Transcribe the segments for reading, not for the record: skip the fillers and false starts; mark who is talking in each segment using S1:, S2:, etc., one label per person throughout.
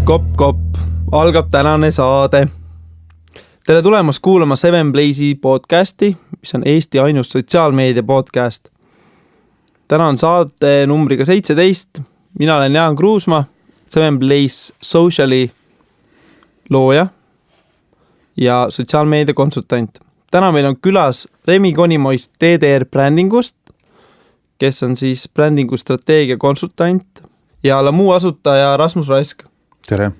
S1: Kopp, algab tänane saade. Tere tulemast kuulama Seven Blaze'i podcasti, mis on Eesti ainus sotsiaalmeedia podcast. Täna on saate numbriga 17. Mina olen Jaan Kruusma, Seven Blaze Sociali looja ja sotsiaalmeedia konsultant. Täna meil on külas Remi Konimoist TDR brändingust, kes on siis brändingu strateegia konsultant ja Lamu asutaja Rasmus Rask.
S2: Tere!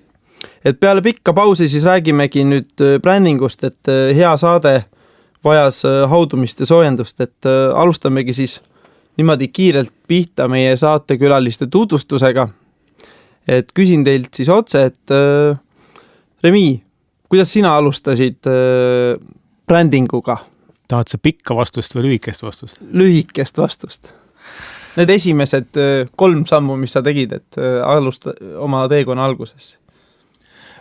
S1: Et peale pikka pausi siis räägimegi nüüd brändingust, et hea saade vajas haudumist ja soojendust, et alustamegi siis niimoodi kiirelt pihta meie saatekülaliste tutvustusega. Et küsin teilt siis otse, et Remi, kuidas sina alustasid brändinguga?
S3: Tahad sa pikka vastust või lühikest vastust?
S1: Lühikest vastust. Need esimesed 3 sammu, mis sa tegid, et alusta oma teekonna alguses.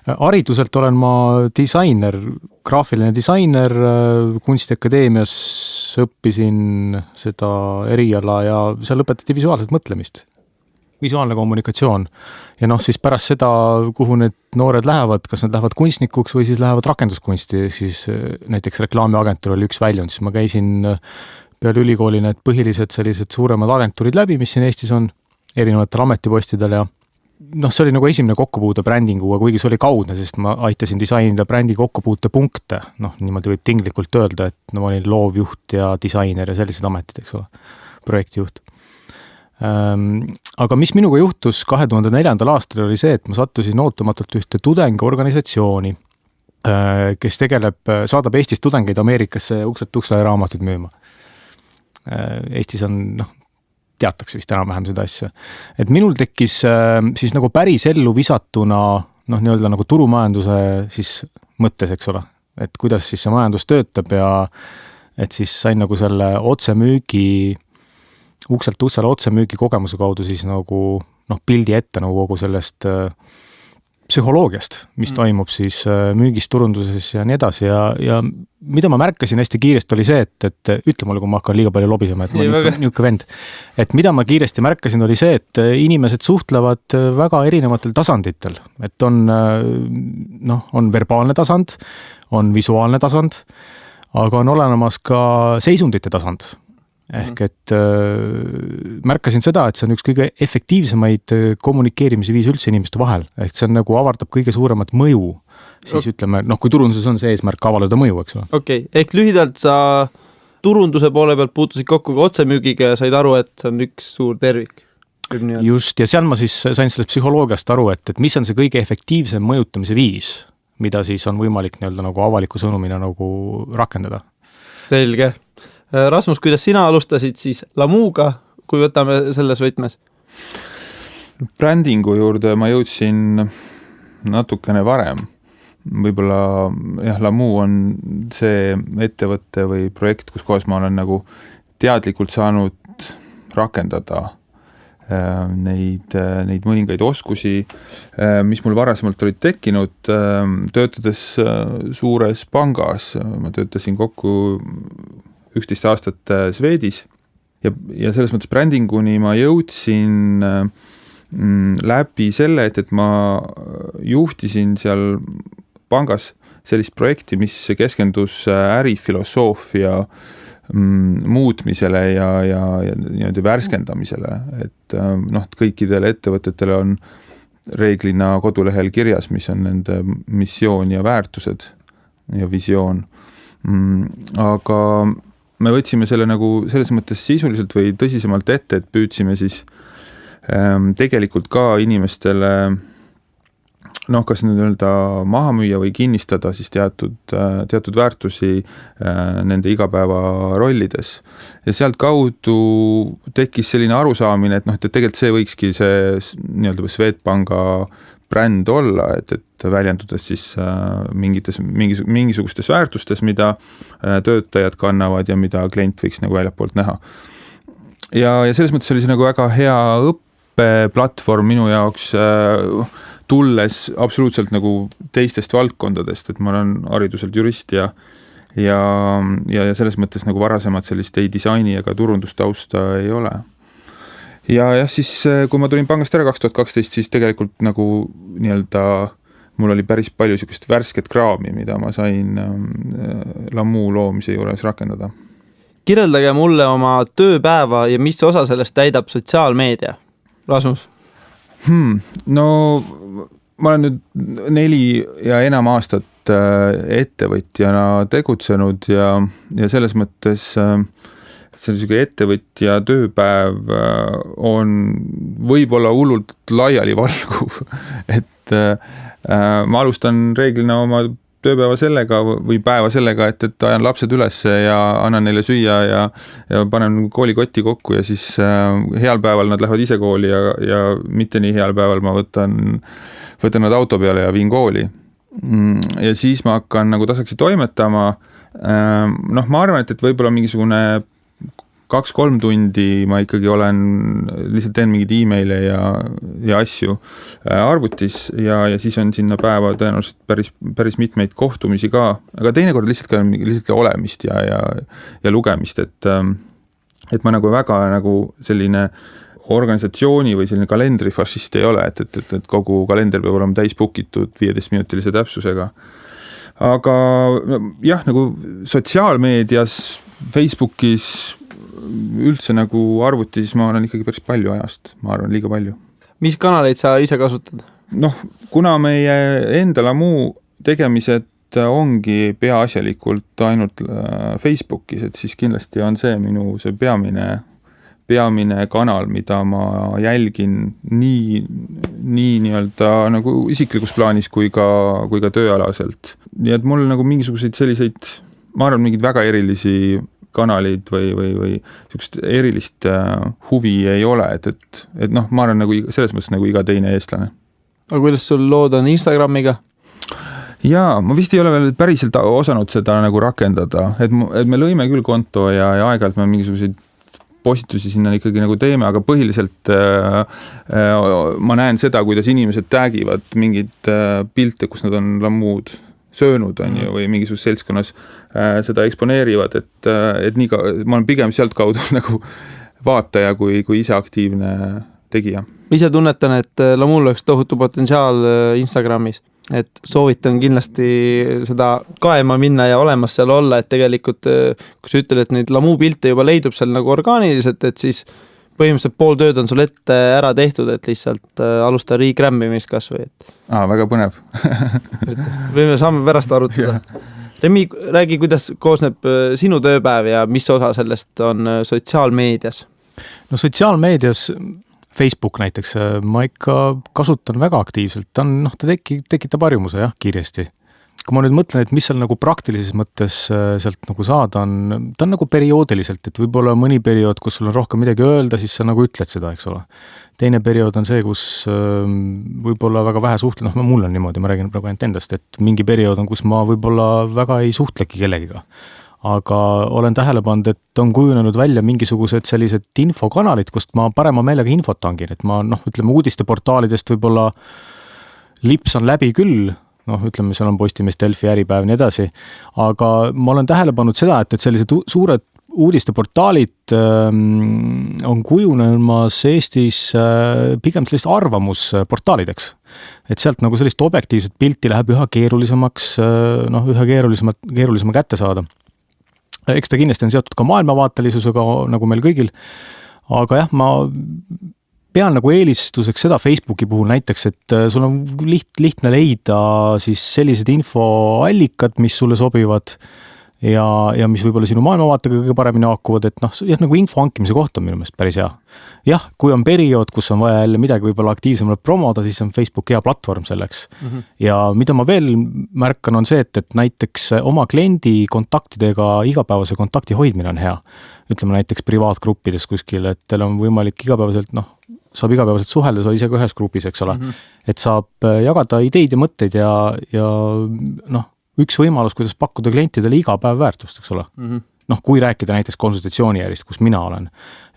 S3: Hariduselt olen ma disainer, graafiline disainer, Kunstiakadeemias õppisin seda eriala ja seal õpetati visuaalset mõtlemist, visuaalne kommunikatsioon. Ja siis pärast seda, kuhu need noored lähevad, kas nad lähevad kunstnikuks või siis lähevad rakenduskunsti, siis näiteks reklaamiagentuur oli üks väljund, siis ma käisin peale ülikooli need põhilised sellised suuremad agentuurid läbi, mis siin Eestis on erinevatel ametipostidel ja see oli nagu esimene kokkupuude brändinguga, kuigi see oli kaudne, sest ma aitasin disainida brändi kokkupuute punkte. Niimoodi võib tinglikult öelda, et ma olin loovjuht ja disainer ja sellised ametid, eks ole, projektijuht. Aga mis minuga juhtus 2004. aastal oli see, et ma sattusin ootamatult ühte tudengiorganisatsiooni, kes saadab Eestis tudengeid Ameerikasse ukselt uksele raamatud müüma. Eestis on, teatakse vist enam-vähem seda asja. Et minul tekkis siis nagu päris ellu visatuna nii-öelda nagu turumajanduse siis mõttes, eks ole. Et kuidas siis see majandus töötab ja et siis sain nagu selle otsemüügi, ukselt uksele otsemüügi kogemuse kaudu siis nagu pildi ette nagu kogu sellest psühholoogiast, mis toimub siis müügis, turunduses ja nii edasi ja mida ma märkasin hästi kiiresti oli see, et ütle mulle, kui ma hakkan liiga palju lobisema, et ma niisugune vend. Et mida ma kiiresti märkasin oli see, et inimesed suhtlevad väga erinevatel tasanditel, et on verbaalne tasand, on visuaalne tasand, aga on olemas ka seisundite tasand. Ehk et märkasin seda, et see on üks kõige efektiivsemaid kommunikeerimise viis üldse inimeste vahel. Ehk see on nagu avardab kõige suuremat mõju. Siis ütleme, kui turunduses on see eesmärk avaldada mõju, eks ole.
S1: Okei, ehk lühidalt sa turunduse poole pealt puutusid kokku ka otsemüügiga ja said aru, et see on üks suur tervik.
S3: Just, ja seal ma siis sain sellest psühholoogiast aru, et mis on see kõige efektiivsem mõjutamise viis, mida siis on võimalik nii-öelda nagu avaliku sõnumina nagu rakendada.
S1: Selge. Rasmus, kuidas sina alustasid siis Lamuga, kui võtame selles võtmes?
S2: Brändingu juurde ma jõudsin natukene varem. Võib-olla Lamu on see ettevõtte või projekt, kus kohas ma olen nagu teadlikult saanud rakendada neid mõningaid oskusi, mis mul varasemalt olid tekkinud, töötades suures pangas. Ma töötasin kokku 11 aastat Svedis ja selles mõttes brändinguni ma jõudsin läbi selle, et ma juhtisin seal pangas sellist projekti, mis keskendus ärifilosoofia muutmisele ja värskendamisele, et kõikidele ettevõtetele on reeglina kodulehel kirjas, mis on nende missioon ja väärtused ja visioon. Aga me võtsime selle nagu selles mõttes sisuliselt või tõsisemalt ette, et püüdsime siis tegelikult ka inimestele kas nüüd maha müüa või kinnistada siis teatud väärtusi nende igapäeva rollides. Ja sealt kaudu tekkis selline arusaamine, et tegelikult see võikski see nii-öelda Swedbanka bränd olla, et väljendudes siis mingisugustes väärtustes, mida töötajad kannavad ja mida klient võiks nagu väljapoolt näha. Ja selles mõttes oli see nagu väga hea õppeplatvorm minu jaoks tulles absoluutselt nagu teistest valdkondadest, et ma olen hariduselt jurist ja selles mõttes nagu varasemad sellist ei disaini ega turundustausta ei ole. ja siis, kui ma tulin pangast ära 2012, siis tegelikult nagu nii-öelda mul oli päris palju sellist värsket kraami, mida ma sain Lamu loomise juures rakendada.
S1: Kirjeldage mulle oma tööpäeva ja mis osa sellest täidab sotsiaalmeedia? Rasmus?
S2: No ma olen nüüd 4 ja enam aastat ettevõtjana tegutsenud ja selles mõttes selline ettevõtja tööpäev on võib-olla hullult laiali valguv, et ma alustan reeglina oma tööpäeva sellega või päeva sellega, et ajan lapsed üles ja annan neile süüa ja panen koolikotti kokku ja siis heal päeval nad lähevad ise kooli ja mitte nii heal päeval ma võtan nad auto peale ja viin kooli. Ja siis ma hakkan nagu tasakesi toimetama. Ma arvan, et võib-olla mingisugune 2-3 tundi ma ikkagi lihtsalt teen mingeid e-maile ja asju arvutis ja siis on sinna päeva tõenäoliselt päris mitmeid kohtumisi ka, aga teinekord lihtsalt olemist ja lugemist, et ma nagu väga nagu selline organisatsiooni või selline kalendrifašist ei ole, et kogu kalender peab olema täis bookitud 15-minutilise täpsusega. Aga jah, nagu sotsiaalmeedias, Facebookis, üldse nagu arvutis ma olen ikkagi päris palju ajast, ma arvan, liiga palju.
S1: Mis kanaleid sa ise kasutad?
S2: Kuna meie enda Lamu tegemised ongi peaasjalikult ainult Facebookis, et siis kindlasti on see minu see peamine kanal, mida ma jälgin nii nii-öelda nagu isiklikus plaanis kui ka tööalaselt. Nii et mul nagu mingisuguseid selliseid, ma arvan, mingid väga erilisi kanalid või sellist erilist huvi ei ole, et ma arvan nagu selles mõttes nagu iga teine eestlane.
S1: Aga kuidas sul lood on Instagramiga?
S2: Jaa, ma vist ei ole veel päriselt osanud seda nagu rakendada, et me lõime küll konto ja aeg-ajalt me mingisuguseid postitusi sinna ikkagi nagu teeme, aga põhiliselt ma näen seda, kuidas inimesed täägivad mingid pilte, kus nad on Lamud söönud on ju, või mingisuguses seltskonnas seda eksponeerivad, et nii ma olen pigem sealt kaudu nagu vaataja kui ise aktiivne tegija.
S1: Ma ise tunnetan, et Lamul oleks tohutu potentsiaal Instagramis, et soovitan kindlasti seda kaema minna ja olemas seal olla, et tegelikult kui sa ütled, et neid Lamu pilte juba leidub seal nagu orgaaniliselt, et siis põhimõtteliselt pool tööd on sul ette ära tehtud, et lihtsalt alusta regrammimist kas või.
S2: Väga põnev.
S1: Saame pärast arutada. Remi, räägi, kuidas koosneb sinu tööpäev ja mis osa sellest on sotsiaalmeedias?
S3: No sotsiaalmeedias Facebook näiteks, ma ikka kasutan väga aktiivselt, ta tekitab harjumuse kiiresti. Kui ma nüüd mõtlen, et mis seal nagu praktilises mõttes sealt nagu saada on, ta on nagu perioodiliselt, et võib-olla mõni periood, kus sul on rohkem midagi öelda, siis sa nagu ütled seda, eks ole. Teine periood on see, kus võib-olla väga vähe suhtle, mul on niimoodi, ma räägin praegu ainult endast, et mingi periood on, kus ma võib-olla väga ei suhtlegi kellegiga. Aga olen tähele pannud, et on kujunenud välja mingisugused sellised infokanalid, kust ma parema meelega infot tangin, et ma ütleme uudisteportaalidest võib-olla lipsan läbi küll, ütleme, seal on Postimees, Delfi, Äripäev nii edasi, aga ma olen tähele pannud seda, et sellised suured uudisteportaalid on kujunemas Eestis pigem sellist arvamusportaalideks. Et sealt nagu sellist objektiivset pilti läheb üha keerulisemaks, üha keerulisema kätte saada. Eks ta kindlasti on seotud ka maailmavaatelisusega nagu meil kõigil, aga jah, ma pean nagu eelistuseks seda Facebooki puhul näiteks, et sul on lihtne leida siis sellised infoallikad, mis sulle sobivad ja mis võib-olla sinu maailmavaatega kõige paremini haakuvad, et nagu info hankimise kohta on minu meelest päris hea. Jah, kui on periood, kus on vaja jälle midagi võib-olla aktiivsemalt promoda, siis on Facebook hea platvorm selleks. Ja mida ma veel märkan on see, et näiteks oma kliendi kontaktidega igapäevase kontakti hoidmine on hea. Ütleme näiteks privaatgruppides kuskil, et teil on võimalik igapäevaselt, saab igapäevaselt suhelda, sa ise ka ühes grupis, eks ole. Et saab jagada ideid ja mõtteid ja üks võimalus, kuidas pakkuda klientidele iga päev väärtust, eks ole. Kui rääkida näiteks konsultatsioonijärjest, kus mina olen,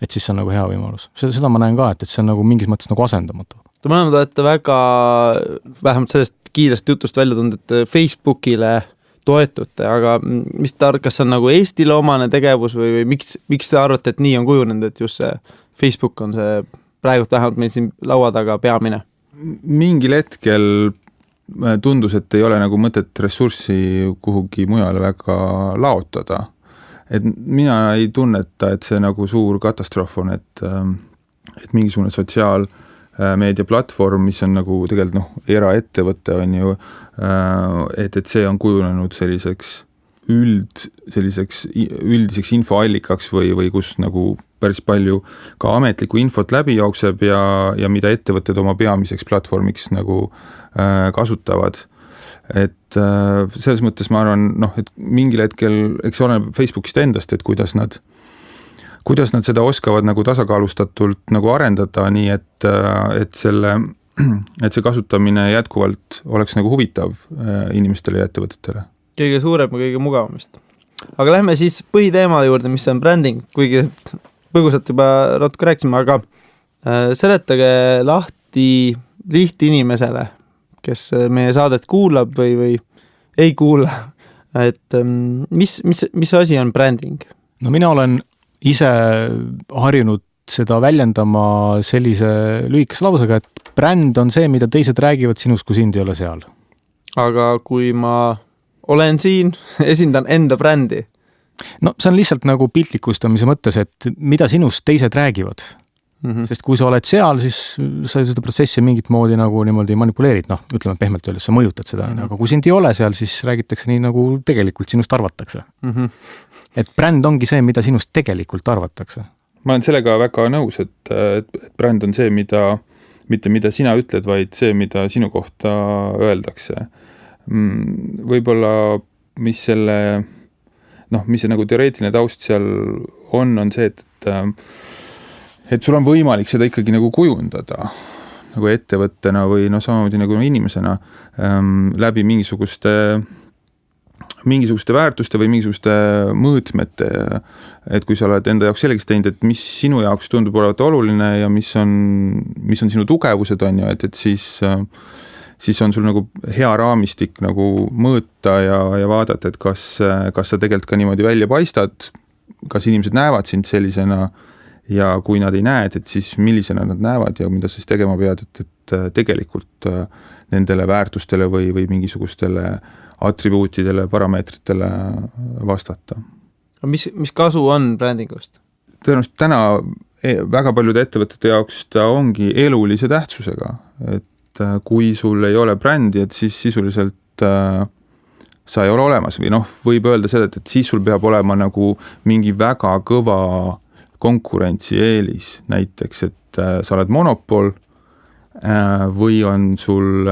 S3: et siis see on nagu hea võimalus. Seda ma näen ka, et see on nagu mingis mõttes nagu asendamatu.
S1: Te mõlemad olete väga, vähemalt sellest kiirest jutust välja tulnud, et Facebookile toetute, aga mis kas on nagu Eestile omane tegevus või miks te arvate, et nii on kujunenud, et just see Facebook on see praegult vähemalt meil siin laua taga peamine?
S2: Mingil hetkel tundus, et ei ole nagu mõtet ressurssi kuhugi mujale väga laotada. Et mina ei tunneta, et see nagu suur katastroof on, et mingisugune sotsiaalmeediaplatvorm, mis on nagu tegelikult eraettevõte on ju, et see on kujunenud selliseks üldiseks infoallikaks või kus nagu päris palju ka ametlikku infot läbi jookseb ja mida ettevõtted oma peamiseks platvormiks nagu kasutavad. Et selles mõttes ma arvan, et mingil hetkel, eks ole Facebookist endast, et kuidas nad seda oskavad nagu tasakaalustatult nagu arendada nii, et see kasutamine jätkuvalt oleks nagu huvitav inimestele ja ettevõtetele.
S1: Kõige suurem ja kõige mugavamist. Aga lähme siis põhiteema juurde, mis on bränding, kuigi põgusalt juba natuke rääkisime, aga seletage lahti lihtinimesele, kes meie saadet kuulab või ei kuula, et mis asi on bränding?
S3: No mina olen ise harjunud seda väljendama sellise lühikese lausega, et bränd on see, mida teised räägivad sinust, kui sind ei ole seal. Aga
S1: kui ma olen siin, esindan enda brändi.
S3: No see on lihtsalt nagu piltlikustamise mõttes, et mida sinust teised räägivad. Sest kui sa oled seal, siis sa seda protsessi mingit moodi nagu niimoodi manipuleerid, ütleme pehmelt öeldes, sa mõjutad seda, aga kui sind ei ole seal, siis räägitakse nii, nagu tegelikult sinust arvatakse. Et bränd ongi see, mida sinust tegelikult arvatakse.
S2: Ma olen sellega väga nõus, et bränd on see, mitte mida sina ütled, vaid see, mida sinu kohta öeldakse. Võib-olla mis see nagu teoreetiline taust seal on see, et sul on võimalik seda ikkagi nagu kujundada nagu ettevõttena või samamoodi nagu inimesena läbi mingisuguste väärtuste või mingisuguste mõõtmete, et kui sa oled enda jaoks selgeks teinud, et mis sinu jaoks tundub olevat oluline ja mis on sinu tugevused on ju, et siis on sul nagu hea raamistik nagu mõõta ja vaadata, et kas sa tegelikult ka niimoodi välja paistad, kas inimesed näevad sind sellisena ja kui nad ei näe, et siis millisena nad näevad ja mida siis tegema pead, et tegelikult nendele väärtustele või mingisugustele atribuutidele, parameetritele vastata.
S1: Mis kasu on brändingust?
S2: Tõenäoliselt täna väga paljude ettevõtete jaoks ta ongi elulise tähtsusega, et kui sul ei ole brändi, et siis sisuliselt sa ei ole olemas või võib öelda seda, et siis sul peab olema nagu mingi väga kõva konkurentsieelis, näiteks, et sa oled monopol või on sul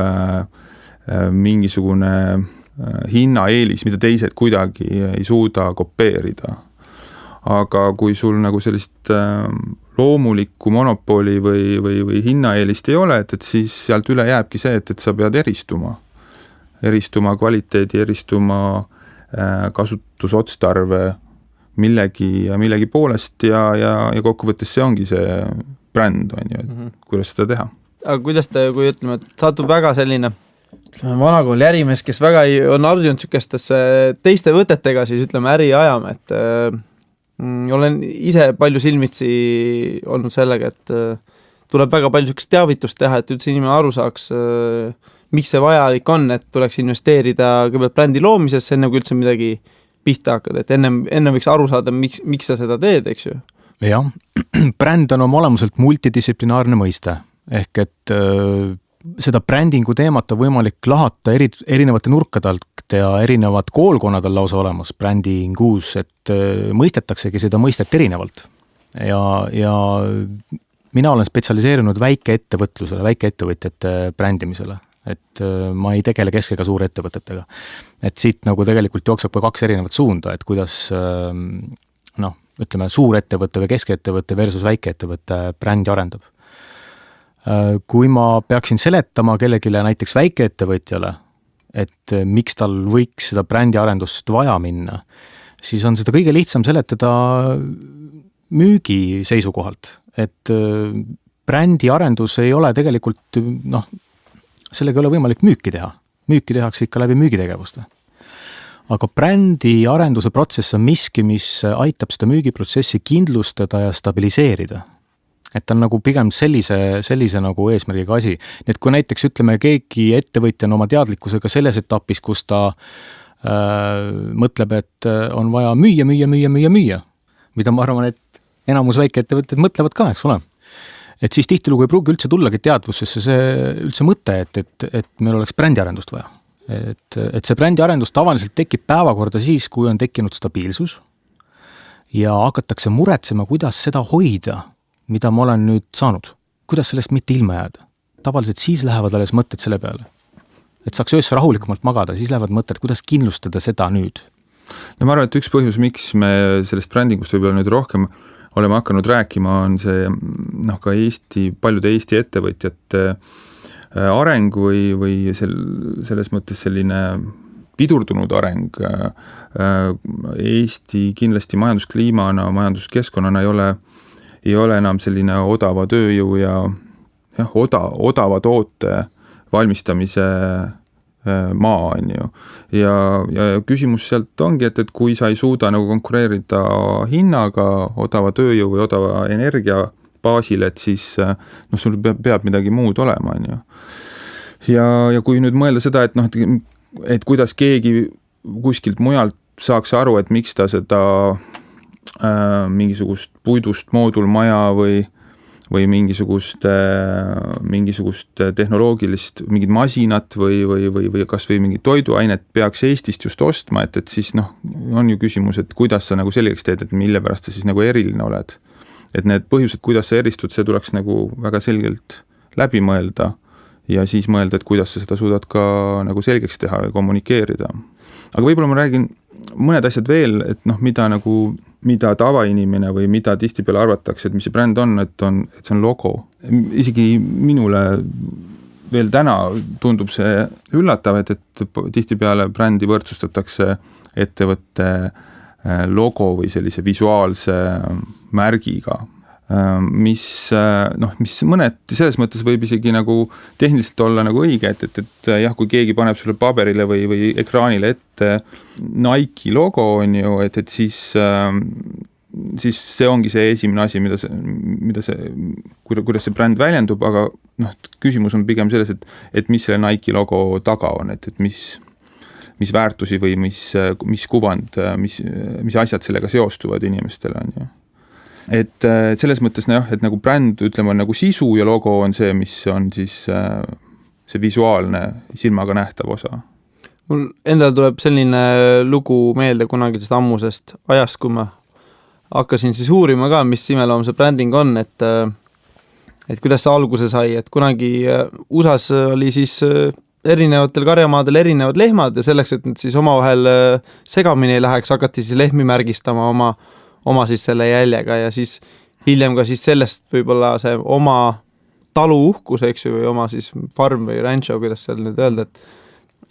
S2: mingisugune hinnaeelis, mida teised kuidagi ei suuda kopeerida. Aga kui sul nagu sellist loomulikku monopoli või hinnaeelist ei ole, et siis sealt üle jääbki see, et sa pead eristuma kvaliteedi, eristuma kasutusotstarve millegi poolest ja kokkuvõttes see ongi see bränd, on ju, et kuidas seda teha.
S1: Aga kuidas kui ütleme, et satub väga selline vanakooli ärimees, kes väga on harjunud sükestesse teiste võtetega, siis ütleme äri ajama, et olen ise palju silmitsi olnud sellega, et tuleb väga palju sükest teavitust teha, et üldse inimene aru saaks, miks see vajalik on, et tuleks investeerida kõigepealt brändi loomisesse, enne kui üldse midagi pihta hakkad, et enne võiks aru saada, miks sa seda teed, eks ju?
S3: Jah, bränd on oma olemuselt multidistsiplinaarne mõiste, ehk et seda brändingu teemat on võimalik lahata erinevate nurkade alt ja erinevad koolkonnad on lausa olemas brändingus, et mõistetaksegi seda mõistet erinevalt. Ja mina olen spetsialiseerunud väikeettevõtlusele, väikeettevõtjate brändimisele, et ma ei tegele kesk- ega suurettevõtetega. Et siit nagu tegelikult jookseb ka 2 erinevat suunda, et kuidas ütleme suurettevõtte või keskettevõtte versus väikeettevõtte brändi arendab. Kui ma peaksin seletama kellegile näiteks väikeettevõtjale, et miks tal võiks seda brändi arendust vaja minna, siis on seda kõige lihtsam seletada müügi seisukohalt, et brändi arendus ei ole tegelikult, sellega ei ole võimalik müüki teha. Müüki tehakse ikka läbi müügitegevuste. Aga brändi arenduse protsess on miski, mis aitab seda müügiprotsessi kindlustada ja stabiliseerida. et ta on nagu pigem sellise nagu eesmärgiga asi. Nii et kui näiteks ütleme, keegi ettevõtja on oma teadlikkusega selles etapis, kus ta mõtleb, et on vaja müüa, mida ma arvan, et enamus väikeettevõtted mõtlevad ka, eks ole. Et siis tihtilugu ei pruugi üldse tullagi teadvusesse see üldse mõte, et meil oleks brändiarendust vaja. Et see brändiarendus tavaliselt tekib päevakorda siis, kui on tekkinud stabiilsus ja hakatakse muretsema, kuidas seda hoida, mida ma olen nüüd saanud. Kuidas sellest mitte ilma jääda. Tavaliselt siis lähevad alles mõtted selle peale. Et saaks öösse rahulikumalt magada, siis lähevad mõtted, kuidas kindlustada seda nüüd.
S2: No ma arvan, et üks põhjus, miks me sellest brändingust võib-olla nüüd rohkem oleme hakanud rääkima, on see ka paljude Eesti ettevõtjate areng või selles mõttes selline pidurdunud areng. Eesti kindlasti majanduskliimana, majanduskeskkonnana ei ole enam selline odava tööjõu ja odava toote valmistamise maa on ju. Ja küsimus sealt ongi, et kui sa ei suuda nagu konkureerida hinnaga, odava tööjõu või odava energia baasil, et siis sul peab midagi muud olema, on ju. Ja kui nüüd mõelda seda, et kuidas keegi kuskilt mujalt saaks aru, et miks ta seda mingisugust puidust moodulmaja või mingisugust tehnoloogilist mingit masinat või kas või mingit toiduainet peaks Eestist just ostma, et siis on ju küsimus, et kuidas sa nagu selgeks teed, et mille pärast sa siis nagu eriline oled. Et need põhjused, kuidas sa eristud, see tuleks nagu väga selgelt läbi mõelda ja siis mõelda, et kuidas sa seda suudad ka nagu selgeks teha ja kommunikeerida. Aga võib-olla ma räägin mõned asjad veel, et mida tavainimene või mida tihtipeale arvatakse, et mis see bränd on, et see on logo. Isegi minule veel täna tundub see üllatav, et tihtipeale brändi võrdsustatakse ettevõtte logo või sellise visuaalse märgiga, mis mõned selles mõttes võib isegi nagu tehniliselt olla nagu õige, et jah, kui keegi paneb sulle paberile või ekraanile ette Nike logo on ju, et siis see ongi see esimene asi, kuidas see bränd väljendub, aga küsimus on pigem selles, et mis selle Nike logo taga on, et mis väärtusi või mis kuvand, mis asjad sellega seostuvad inimestele on ju. Et selles mõttes et nagu bränd, ütleme, on nagu sisu ja logo on see, mis on siis see visuaalne silmaga nähtav osa.
S1: Mul endal tuleb selline lugu meelde kunagisest ammusest ajast, kui ma hakkasin siis uurima ka, mis imeloom see bränding on, et kuidas see alguse sai, et kunagi USAs oli siis erinevatel karjamaadel erinevad lehmad ja selleks, et need siis omavahel segamini ei läheks, hakati siis lehmi märgistama oma siis selle jäljega ja siis hiljem ka siis sellest võib-olla see oma talu uhkus, eks ju, või oma siis farm või rancho, kuidas seal nüüd öelda,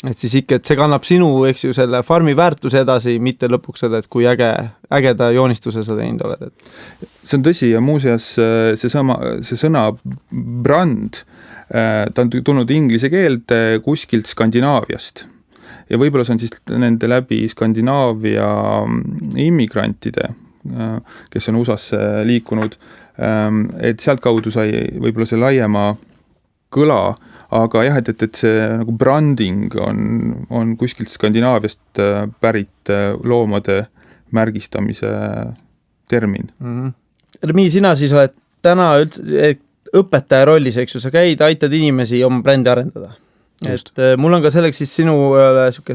S1: et siis ikka, et see kannab sinu, eks ju, selle farmi väärtuse edasi, mitte lõpuks seda, et kui ägeda joonistuse sa teinud oled.
S2: See on tõsi ja muuseas see sõna brand, ta on tulnud inglise keelde kuskilt Skandinaaviast ja võib-olla see on siis nende läbi Skandinaavia immigrantide, kes on USAsse liikunud, et sealt kaudu sai võib-olla see laiema kõla, aga jah, et see nagu branding on kuskilt Skandinaaviast pärit loomade märgistamise termin.
S1: Remi, sina siis oled täna õpetaja rollis, eks ju, sa käid, aitad inimesi oma brändi arendada. Just. Et mul on ka selleks siis sinu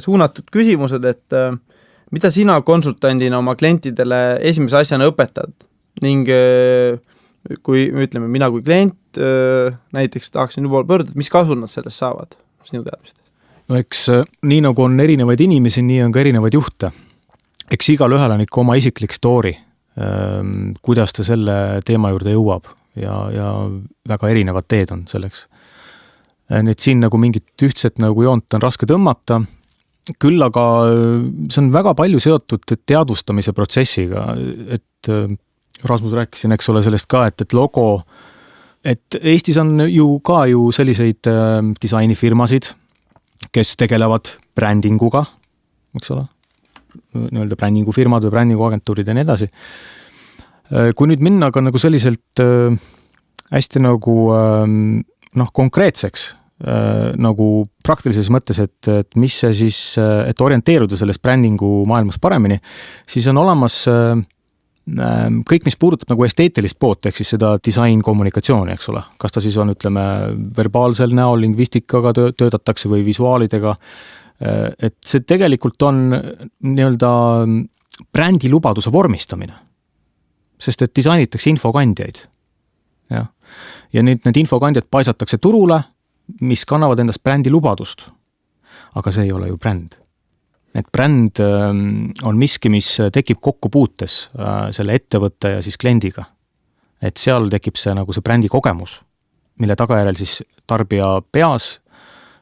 S1: suunatud küsimused, et mida sina konsultandina oma klientidele esimese asjana õpetad ning kui ütleme, mina kui klient näiteks tahaksin juba pöörduda, mis kasu nad sellest saavad, sinu teadmist?
S3: No eks nii nagu on erinevaid inimesi, nii on ka erinevaid juhte. Eks igal ühel on ikka oma isiklik story, kuidas ta selle teema juurde jõuab ja väga erinevad teed on selleks. Need siin nagu mingit ühtset nagu joont on raske tõmmata, küll aga see on väga palju seotud teadvustamise protsessiga, et Rasmus rääkisin, eks ole, sellest ka, et logo, et Eestis on ju selliseid disainifirmasid, kes tegelevad brändinguga, eks ole, nii-öelda brändingufirmad või brändinguagentuurid ja nii edasi. Kui nüüd minna ka nagu selliselt hästi nagu konkreetseks nagu praktilises mõttes, et mis see siis, et orienteeruda selles brändingu maailmas paremini, siis on olemas kõik, mis puudutab nagu esteetilist poolt, ehk siis seda disain-kommunikatsiooni, eks ole. Kas ta siis on, ütleme, verbaalsel näol, lingvistikaga töötatakse või visuaalidega, et see tegelikult on nii-öelda brändi lubaduse vormistamine, sest et disainitakse infokandjaid. Ja nüüd need infokandjad paisatakse turule, mis kannavad endast brändi lubadust. Aga see ei ole ju bränd. Et bränd on miski, mis tekib kokkupuutes selle ettevõtte ja siis kliendiga. Et seal tekib see nagu see brändi kogemus, mille tagajärjel siis tarbija peas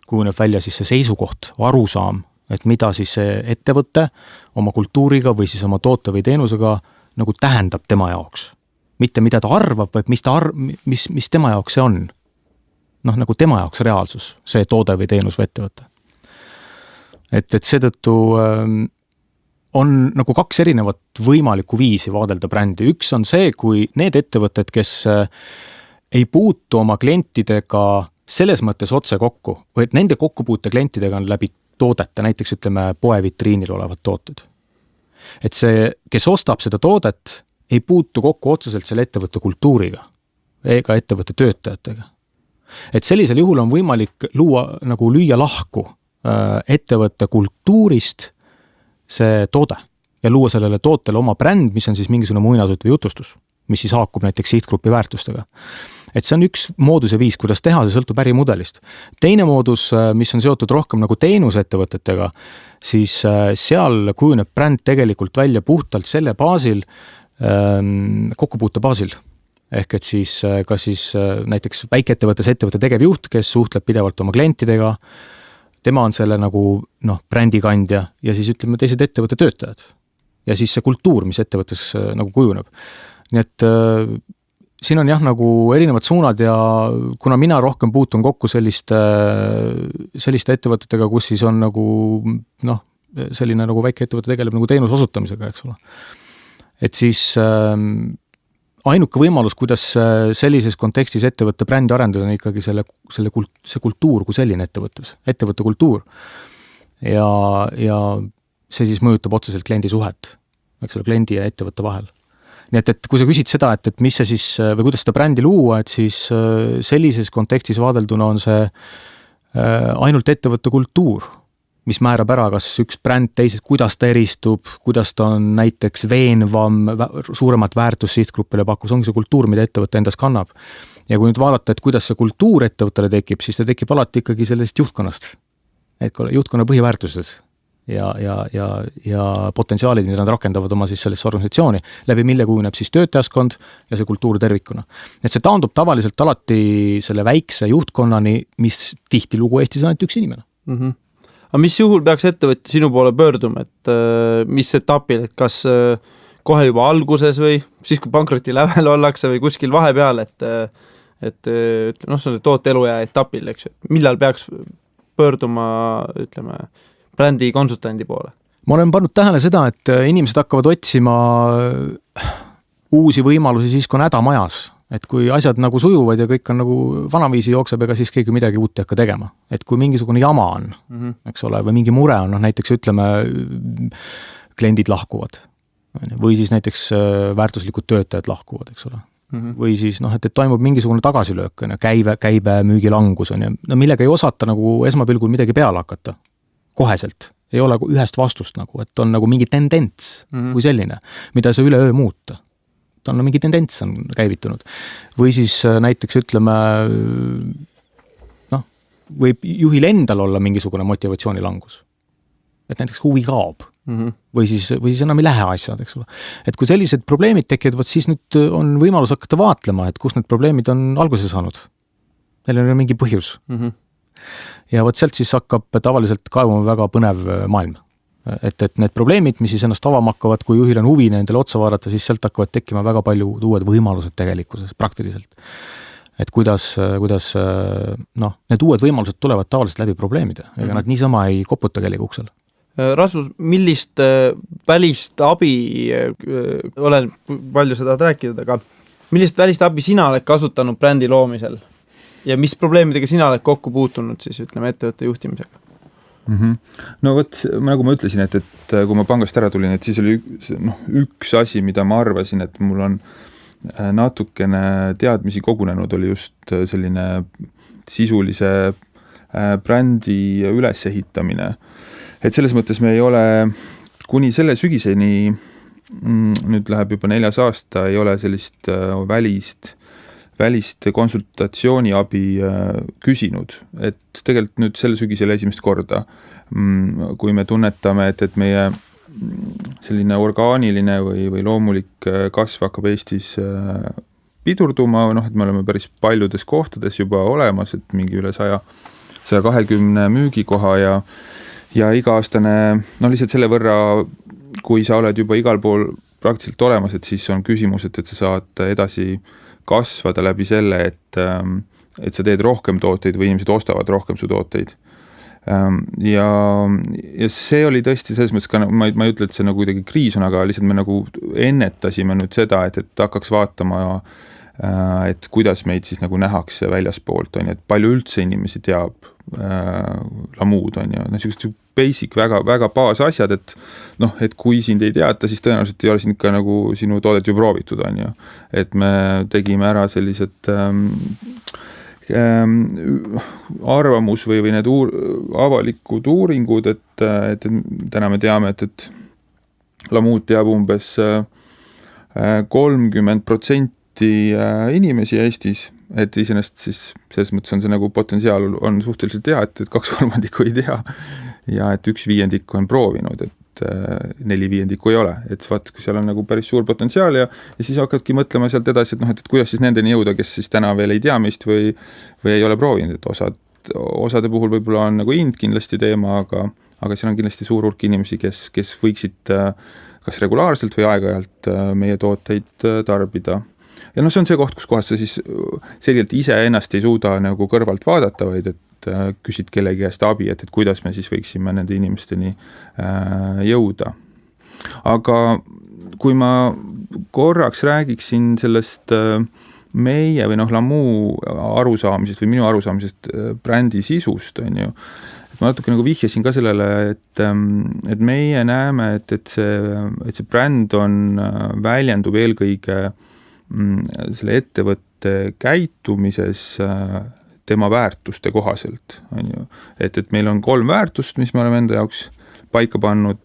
S3: kujuneb välja siis see seisukoht, arusaam, et mida siis see ettevõte oma kultuuriga või siis oma toote või teenusega nagu tähendab tema jaoks. Mitte mida ta arvab, vaid mis tema jaoks see on. Nagu tema jaoks reaalsus, see toode või teenus või ettevõte. Et seetõttu on nagu kaks erinevat võimalikku viisi vaadelda brändi. Üks on see, kui need ettevõtted, kes ei puutu oma klientidega selles mõttes otse kokku, või et nende kokkupuute klientidega on läbi toodete, näiteks ütleme poevitriinil olevad tooted. Et see, kes ostab seda toodet, ei puutu kokku otseselt selle ettevõtte kultuuriga ega ettevõtte töötajatega. Et sellisel juhul on võimalik nagu lüüa lahku ettevõtte kultuurist see toode ja luua sellele tootele oma bränd, mis on siis mingisugune muinasjutt või jutustus, mis siis haakub näiteks sihtgrupi väärtustega. Et see on üks moodus ja viis, kuidas teha, see sõltub ärimudelist. Teine moodus, mis on seotud rohkem nagu teenusettevõtetega, siis seal kujuneb bränd tegelikult välja puhtalt selle baasil, kokkupuute baasil. Ehk et siis ka siis näiteks väikeettevõttes ettevõtte tegevjuht, kes suhtleb pidevalt oma klientidega, tema on selle nagu brändikandja ja siis ütleme teised ettevõtte töötajad. Ja siis see kultuur, mis ettevõttes nagu kujuneb. Nii et siin on jah nagu erinevad suunad ja kuna mina rohkem puutun kokku selliste ettevõtetega, kus siis on nagu selline nagu väike ettevõte tegeleb nagu teenuse osutamisega, eks ole. Et siis ainuke võimalus, kuidas sellises kontekstis ettevõtte brändi arendada on ikkagi see kultuur kui selline ettevõtte kultuur. Ja see siis mõjutab otseselt kliendi suhet, eks ole, kliendi ja ettevõtte vahel. Nii et kui sa küsid seda, et mis see siis, või kuidas seda brändi luua, et siis sellises kontekstis vaadelduna on see ainult ettevõtte kultuur, mis määrab ära, kas üks bränd teises, kuidas ta eristub, kuidas ta on näiteks veenvam, suuremat väärtus sihtgrupile pakkus, ongi see kultuur, mida ettevõte endas kannab. Ja kui nüüd vaadata, et kuidas see kultuur ettevõttele tekib, siis ta tekib alati ikkagi sellest juhtkonnast. Et juhtkonna põhiväärtused ja potentsiaalid, mida nad rakendavad oma siis sellesse organisatsiooni, läbi mille kujuneb siis töötajaskond ja see kultuur tervikuna. Et see taandub tavaliselt alati selle väikse juhtkonnani, mis tihtilugu Eestis on ainult üks inimene.
S1: Aga mis juhul peaks ettevõtja sinu poole pöörduma, et mis etapil, et kas kohe juba alguses või siis, kui pankroti lävel ollakse või kuskil vahepeal, et see on toote eluea etapil, eks, millal peaks pöörduma, ütleme, brändi konsultandi poole?
S3: Ma olen pannud tähele seda, et inimesed hakkavad otsima uusi võimalusi siis, kui on häda majas. Et kui asjad nagu sujuvad ja kõik on nagu vanaviisi jookseb, ega siis keegi midagi uut ei hakka tegema. Et kui mingisugune jama on, eks ole, või mingi mure on, näiteks ütleme, kliendid lahkuvad. Või siis näiteks väärtuslikud töötajad lahkuvad, eks ole. Või siis, et toimub mingisugune tagasilöök, käibe müügilangus on ja millega ei osata nagu esmapilgul midagi peale hakata. Koheselt. Ei ole ühest vastust nagu, et on nagu mingi tendents kui selline, mida sa üleöö muuta. On mingi tendents on käivitunud. Või siis näiteks ütleme, võib juhil endal olla mingisugune motivatsioonilangus. Et näiteks huvi kaob. Või siis enam ei lähe asjad, eks ole. Et kui sellised probleemid tekivad, siis nüüd on võimalus hakata vaatlema, et kus need probleemid on alguse saanud. Neil on mingi põhjus. Ja võt sealt siis hakkab tavaliselt kaevuma väga põnev maailm. Et need probleemid, mis siis ennast avama hakkavad, kui juhil on huvi nendele otsa vaadata, siis sealt hakkavad tekkima väga palju uued võimalused tegelikkuses, praktiliselt. Et kuidas need uued võimalused tulevad tavaliselt läbi probleemide, ega nad niisama ei koputa kellegi uksel.
S1: Rasmus, millist välist abi, olen palju seda rääkinud, aga millist välist abi sina oled kasutanud brändi loomisel ja mis probleemidega sina oled kokku puutunud siis, ütleme, ettevõtte juhtimisega?
S2: No vot, nagu ma ütlesin, et kui ma pangast ära tulin, et siis oli üks asi, mida ma arvasin, et mul on natukene teadmisi kogunenud, oli just selline sisulise brändi ülesehitamine. Et selles mõttes me ei ole kuni selle sügiseni, nüüd läheb juba 4. aasta, ei ole sellist välist konsultatsiooniabi küsinud, et tegelikult nüüd selle sügisel esimest korda, kui me tunnetame, et meie selline orgaaniline või loomulik kasv hakkab Eestis pidurduma, et me oleme päris paljudes kohtades juba olemas, et mingi üle 120 müügikoha ja iga-aastane, lihtsalt selle võrra, kui sa oled juba igal pool praktiliselt olemas, et siis on küsimus, et sa saad edasi kasvada läbi selle, et sa teed rohkem tooteid või inimesed ostavad rohkem su tooteid. Ja see oli tõesti selles mõttes ka, ma ei ütle, et see nagu kuidagi kriis on, aga lihtsalt me nagu ennetasime nüüd seda, et hakkaks vaatama, et kuidas meid siis nagu nähakse väljaspoolt, on ju, et palju üldse inimesi teab Lamuud, on ju, sellised basic, väga, väga baasasjad, et kui sind ei teata, siis tõenäoliselt ei ole siin ikka nagu sinu toodet ju proovitud, on ju. Et me tegime ära sellised arvamus või need avalikud uuringud, et täna me teame, et Lamuud teab umbes 30% inimesi Eestis, et iseenesest siis selles mõttes on see nagu potentsiaal on suhteliselt hea, et 2/3 ei tea ja et 1/5 on proovinud, et 4/5 ei ole, et vaat, kui seal on nagu päris suur potentsiaal ja siis hakkadki mõtlema sealt edasi, et kuidas siis nendeni jõuda, kes siis täna veel ei tea meist või ei ole proovinud, et osade puhul võib-olla on nagu hind kindlasti teema, aga seal on kindlasti suur hulk inimesi, kes võiksid kas regulaarselt või aeg-ajalt meie tooteid tarbida. Ja see on see koht, kus kohas sa siis selgelt ise ennast ei suuda nagu kõrvalt vaadata, vaid et küsid kellegi käest abi, et kuidas me siis võiksime nende inimesteni jõuda. Aga kui ma korraks räägiksin sellest meie või Lamuu arusaamisest või minu arusaamisest brändi sisust, on ju, et ma natuke nagu vihjasin ka sellele, et meie näeme, et see bränd väljendub eelkõige selle ettevõtte käitumises tema väärtuste kohaselt, on ju. Et meil on 3 väärtust, mis me oleme enda jaoks paika pannud,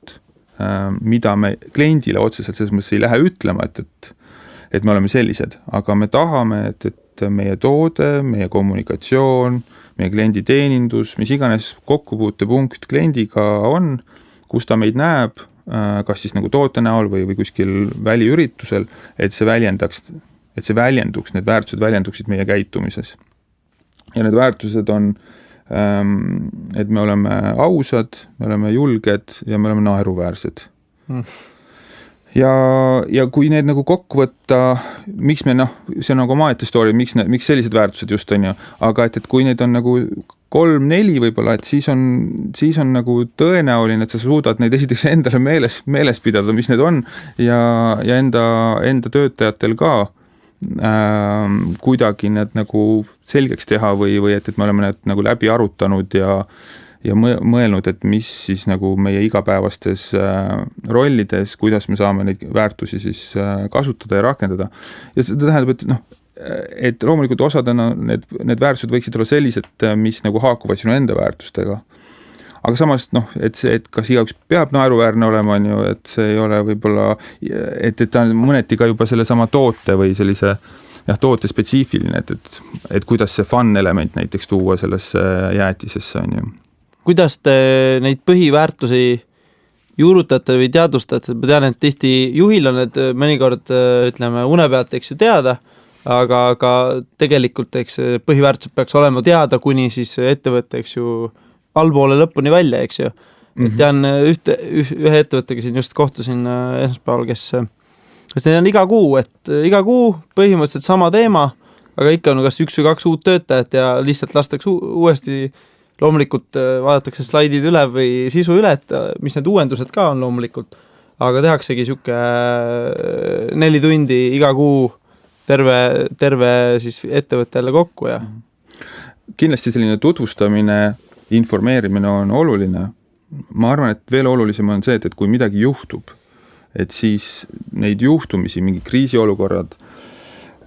S2: mida me kliendile otseselt selles mõttes ei lähe ütlema, et me oleme sellised, aga me tahame, et meie toode, meie kommunikatsioon, meie kliendi teenindus, mis iganes kokkupuutepunkt kliendiga on, kus ta meid näeb, kas siis nagu toote näol või kuskil väliüritusel, et see väljenduks, need väärtused väljenduksid meie käitumises. Ja need väärtused on, et me oleme ausad, me oleme julged ja me oleme naeruväärsed. Ja kui need nagu kokku võtta, miks me see on nagu omaette story, miks sellised väärtused just on ju, aga et kui need on nagu 3-4 võib-olla, et siis on nagu tõenäoline, et sa suudad neid esiteks endale meeles pidada, mis need on ja enda töötajatel ka kuidagi need nagu selgeks teha või et me oleme need nagu läbi arutanud ja mõelnud, et mis siis nagu meie igapäevastes rollides, kuidas me saame neid väärtusi siis kasutada ja rakendada. Ja see tähendab, et loomulikult osadena need väärtused võiksid olla sellised, mis nagu haakuvad sinu enda väärtustega. Aga samas, et kas igaüks peab naeruväärne olema, on ju, et see ei ole võib-olla, et ta on mõneti ka juba selle sama toote või sellise toote spetsiifiline, et kuidas see fun element näiteks tuua sellesse jäätisesse, on ju. Kuidas
S1: te neid põhiväärtusi juurutate või teadvustate? Ma tean, et tihti juhil on need mõnikord, ütleme, une pealt eks ju teada, aga tegelikult eks põhiväärtused peaks olema teada kuni siis ettevõtte, eks ju, allpoole lõpuni välja, eks ju. Et tean ühe ettevõttega siin just kohtusin esmaspäeval, kes neil on iga kuu põhimõtteliselt sama teema, aga ikka on kas 1 või 2 uut töötajat ja lihtsalt lastakse uuesti, loomulikult vaadatakse slaidid üle või sisu üle, et mis need uuendused ka on loomulikult, aga tehaksegi siuke 4 tundi iga kuu terve siis ettevõttele kokku ja
S2: kindlasti selline tutvustamine, informeerimine on oluline. Ma arvan, et veel olulisem on see, et kui midagi juhtub, et siis neid juhtumisi, mingi kriisiolukorrad,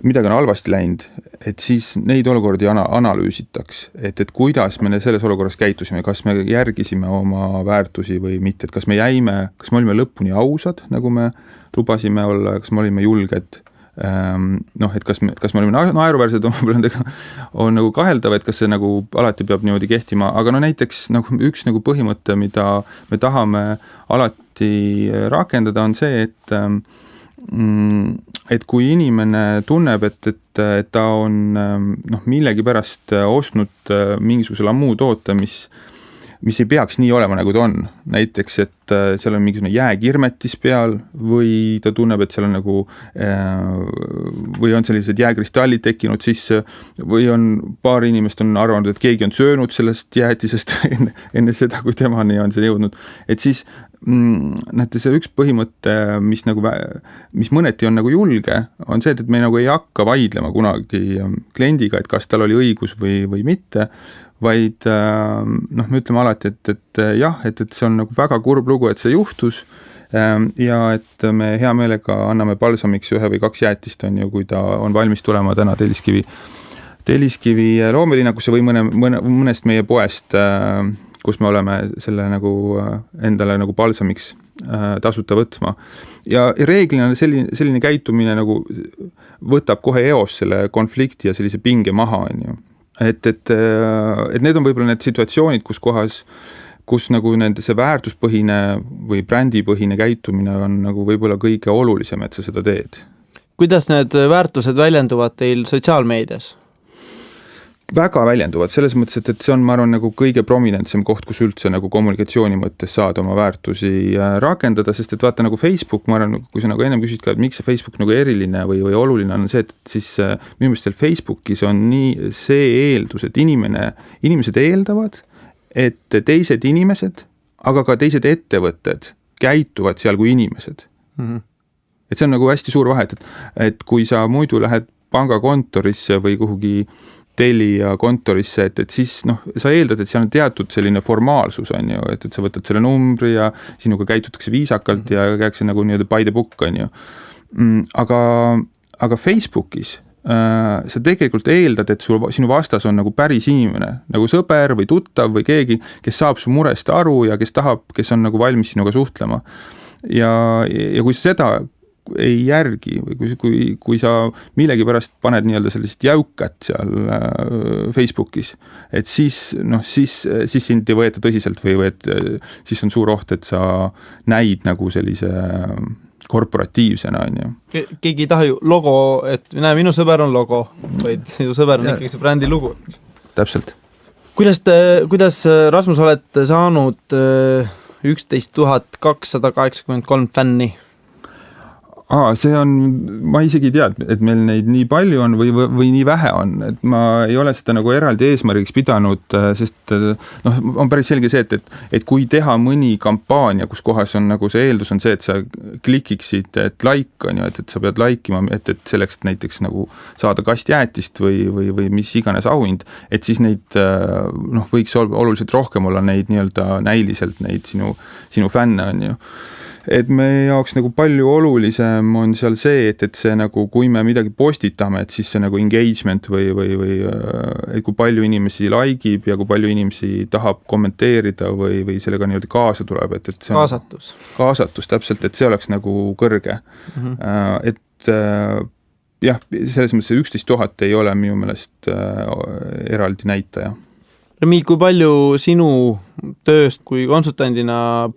S2: midagi on halvasti läinud, et siis neid olukordi analüüsitaks, et kuidas me selles olukorras käitusime, kas me järgisime oma väärtusi või mitte, et kas me olime lõpuni ausad, nagu me lubasime olla, kas me olime julged, et kas me olime naeruväärsed, on nagu kaheldav, et kas see nagu alati peab niimoodi kehtima, aga näiteks nagu üks nagu põhimõte, mida me tahame alati rakendada, on see, et kui inimene tunneb, et ta on millegi pärast ostnud mingisuguse lammuutoote, mis ei peaks nii olema, nagu ta on. Näiteks, et seal on mingisugune jääkirmetis peal või ta tunneb, et seal on nagu või on sellised jääkristallid tekkinud sisse või on paar inimest on arvanud, et keegi on söönud sellest jäätisest enne seda, kui temani on see jõudnud. Et siis näete, see üks põhimõte, mis mõneti on nagu julge, on see, et me nagu ei hakka vaidlema kunagi kliendiga, et kas tal oli õigus või mitte, vaid me ütleme alati, et jah, et see on nagu väga kurb lugu, et see juhtus ja et me hea meelega anname balsamiks 1 või 2 jäätist, on ju, kui ta on valmis tulema täna Telliskivi loomelinnakusse või mõnest meie poest, kus me oleme selle nagu endale nagu balsamiks tasuta võtma. Ja reeglina selline käitumine nagu võtab kohe eos selle konflikti ja sellise pinge maha, on ju. Et need on võib-olla need situatsioonid, kus nagu nende see väärtuspõhine või brändipõhine käitumine on nagu võib-olla kõige olulisem, et sa seda teed.
S1: Kuidas need väärtused väljenduvad teil sotsiaalmeedias?
S2: Väga väljenduvad, selles mõttes, et see on, ma arvan, nagu kõige prominentsem koht, kus üldse nagu kommunikatsiooni mõttes saada oma väärtusi rakendada, sest et vaata nagu Facebook, ma arvan, kui sa nagu ennem küsid ka, et miks see Facebook nagu eriline või oluline on see, et siis minu meelest Facebookis on nii see eeldus, et inimesed eeldavad, et teised inimesed, aga ka teised ettevõtted käituvad seal kui inimesed. Mm-hmm. Et see on nagu hästi suur vahe, et kui sa muidu lähed pangakontorisse või kuhugi Telia kontorisse, et siis sa eeldad, et seal on teatud selline formaalsus, on ju, et sa võtad selle numbri ja sinuga käitutakse viisakalt ja käiakse nagu nii-öelda by the book, on ju. Aga Facebookis sa tegelikult eeldad, et sinu vastas on nagu päris inimene, nagu sõber või tuttav või keegi, kes saab su murest aru ja kes on nagu valmis sinuga suhtlema. Ja kui sa seda ei järgi või kui sa millegi pärast paned nii-öelda sellist jäukat seal Facebookis, et siis sind ei võeta tõsiselt või et siis on suur oht, et sa näid nagu sellise korporatiivsena, on ju.
S1: Keegi ei taha ju logo, et näe, minu sõber on logo, vaid sinu sõber on ikkagi see brändi lugu.
S2: Täpselt.
S1: Kuidas Rasmus olete saanud 11 283 fänni?
S2: See on, ma isegi ei tea, et meil neid nii palju on või nii vähe on, et ma ei ole seda nagu eraldi eesmärgiks pidanud, sest on päris selge see, et kui teha mõni kampaania, kus kohas on nagu see eeldus on see, et sa klikiksid, et like on ju, et sa pead laikima, et selleks, et näiteks nagu saada kast jäätist või mis iganes auhind, et siis neid võiks oluliselt rohkem olla neid nii-öelda näiliselt neid sinu fänne on ju. Et me jaoks nagu palju olulisem on seal see, et see nagu, kui me midagi postitame, et siis see nagu engagement või et kui palju inimesi likeib ja kui palju inimesi tahab kommenteerida või sellega nii-öelda kaasa tuleb. Et see on, kaasatus, täpselt, et see oleks nagu kõrge. Mm-hmm. Et jah, selles mõttes 11 000 ei ole minu meelest eraldi näitaja.
S1: Remi, kui palju sinu tööst kui konsultandina,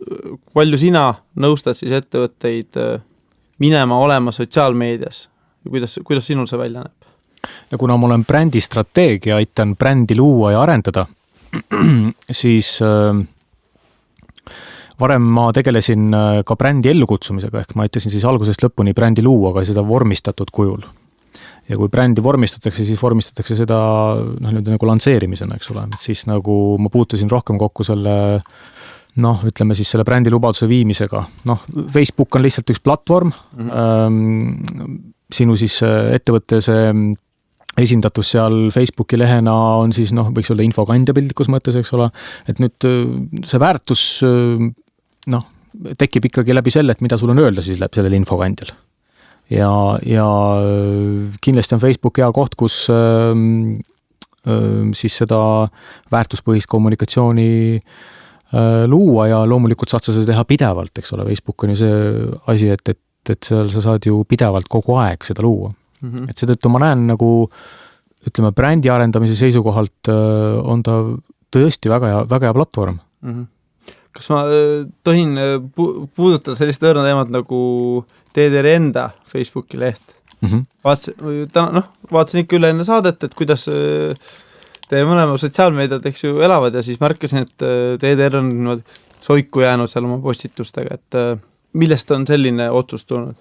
S1: palju sina nõustad siis ettevõtteid minema olema sotsiaalmeedias? Kuidas sinul see välja näeb?
S3: Ja kuna ma olen brändistrateegia, aitan brändi luua ja arendada, siis varem ma tegelesin ka brändi ellukutsumisega, ehk ma aitasin siis algusest lõpuni brändi luua, aga seda vormistatud kujul. Ja kui brändi vormistatakse, siis vormistatakse seda nagu lansseerimisena, eks ole. Siis nagu ma puutusin rohkem kokku selle, ütleme siis selle brändi lubaduse viimisega. Facebook on lihtsalt üks platvorm, sinu siis ettevõtte see esindatus seal Facebooki lehena on siis võiks olla infokandja piltlikus mõttes, eks ole, et nüüd see väärtus tekib ikkagi läbi selle, et mida sul on öelda siis läbi sellel infokandjal. Ja kindlasti on Facebook hea koht, kus siis seda väärtuspõhist kommunikatsiooni luua ja loomulikult saad sa seda teha pidevalt, eks ole, Facebook on ju see asi, et seal sa saad ju pidevalt kogu aeg seda luua. Et seetõttu ma näen ütleme, brändi arendamise seisukohalt on ta tõesti väga hea platvorm.
S1: Kas ma tohin puudutada sellist õõrna teemat nagu TDR enda Facebooki leht? Vaatasin ikka üle enda saadet, et kuidas teie mõlema sotsiaalmeediad elavad ja siis märkasin, et TDR on soiku jäänud seal oma postitustega, et millest on selline otsus tulnud?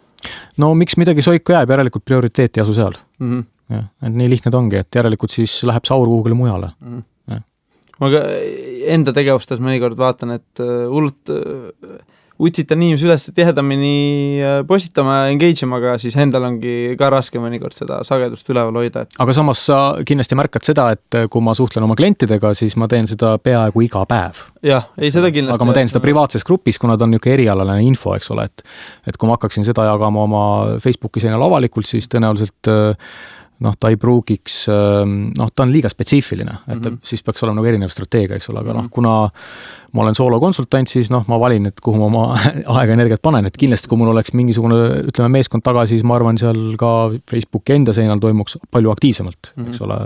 S3: No miks midagi soiku jääb, järelikult prioriteeti asu seal. Ja, et nii lihtne ta ongi, et järelikult siis läheb saur kuhugile mujale.
S1: Ma ka enda tegevustes mõnikord vaatan, et hullult utsitan inimesi üles tihedamini postitama ja engage ima, aga siis endal ongi ka raske mõnikord seda sagedust üleval hoida.
S3: Aga samas sa kindlasti märkad seda, et kui ma suhtlen oma klientidega, siis ma teen seda peaaegu iga päev.
S1: Jah, ei seda kindlasti.
S3: Aga ma teen seda privaatses grupis, kuna ta on niisugune erialane info, eks ole, et kui ma hakkaksin seda jagama oma Facebooki seinal avalikult, siis tõenäoliselt ta ei pruugiks, ta on liiga spetsiifiline, et siis peaks olema erinev strateegia, eks ole, aga kuna ma olen soolokonsultant, siis ma valin, et kuhu ma oma aega energiat panen, et kindlasti kui mul oleks mingisugune, ütleme, meeskond taga, siis ma arvan, seal ka Facebooki enda seinal toimuks palju aktiivsemalt, eks ole,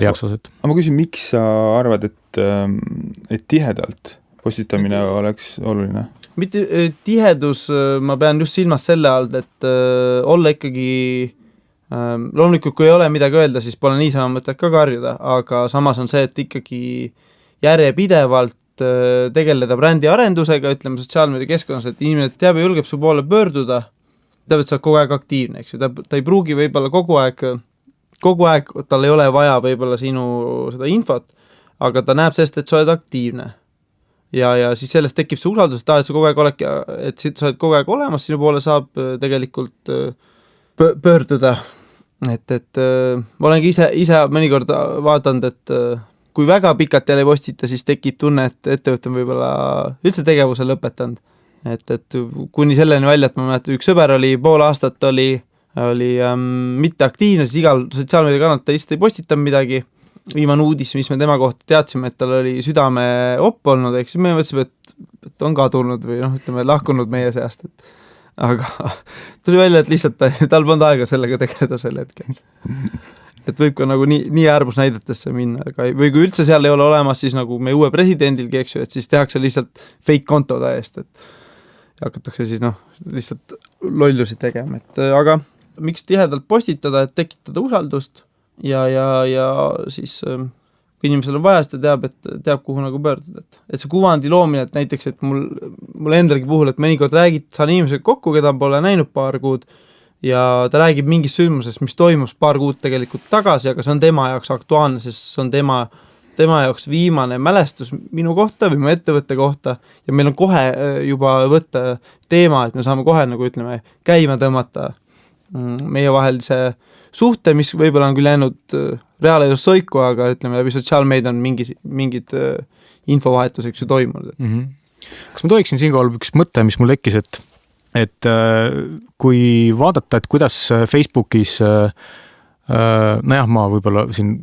S3: leiaks aset.
S2: Ma küsin, miks sa arvad, et tihedalt postitamine oleks oluline?
S1: Mitte tihedus, ma pean just silmas selle all, et olla ikkagi loomulikult, kui ei ole midagi öelda, siis pole niisama mõtet ka karjuda, aga samas on see, et ikkagi järjepidevalt tegeleda brändi arendusega, ütleme sotsiaalmeedia keskkonnas, et inimene teab ja julgeb su poole pöörduda, teab, et sa oled kogu aeg aktiivne, eks ju, ta ei pruugi võib-olla kogu aeg tal ei ole vaja võib-olla sinu seda infot, aga ta näeb sellest, et sa oled aktiivne. Ja siis sellest tekib see usaldus, et sa kogu aeg oled, et sa oled kogu aeg olemas, sinu poole saab tegelikult pöörduda, et ma olengi ise mõnikord vaatanud, et kui väga pikalt jälle postita, siis tekib tunne, et ettevõte on võib-olla üldse tegevuse lõpetanud. Et kuni selleni välja, et ma mäletan, üks sõber oli pool aastat oli mitte aktiivne, siis igal sotsiaalmeedia kanal ta lihtsalt ei postitanud midagi. Viimane uudis, mis me tema kohta teadsime, et tal oli südameopp olnud, eks me mõtlesime, et on kadunud või ütleme, lahkunud meie seast, aga tuli välja, et lihtsalt tal polnud aega sellega tegeleda sel hetkel. Et võib ka nagu nii äärmusnäidetesse minna, või kui üldse seal ei ole olemas, siis nagu meie uue presidendilgi, eks ju, et siis tehakse lihtsalt fake konto täiesti, et hakatakse siis lihtsalt lollusi tegema, et aga miks tihedalt postitada, et tekitada usaldust ja siis kui inimesel on vaja, siis ta teab, kuhu nagu pöörduda, et see kuvandi loomine, et näiteks, et mul endalgi puhul, et mõnikord saan inimesega kokku, keda pole näinud paar kuud ja ta räägib mingist sündmusest, mis toimus paar kuud tegelikult tagasi, aga see on tema jaoks aktuaalne, sest see on tema jaoks viimane mälestus minu kohta või mu ettevõtte kohta ja meil on kohe juba võtta teema, et me saame kohe nagu ütleme käima tõmmata meie vahelise suhte, mis võib-olla on küll jäänud reaalelus soiku, aga ütleme läbi sotsiaalmeedia on mingid infovahetuseks ju toimunud.
S3: Kas ma tohiksin siinkohal üks mõte, mis mul tekkis, et kui vaadata, et kuidas Facebookis ma võib-olla siin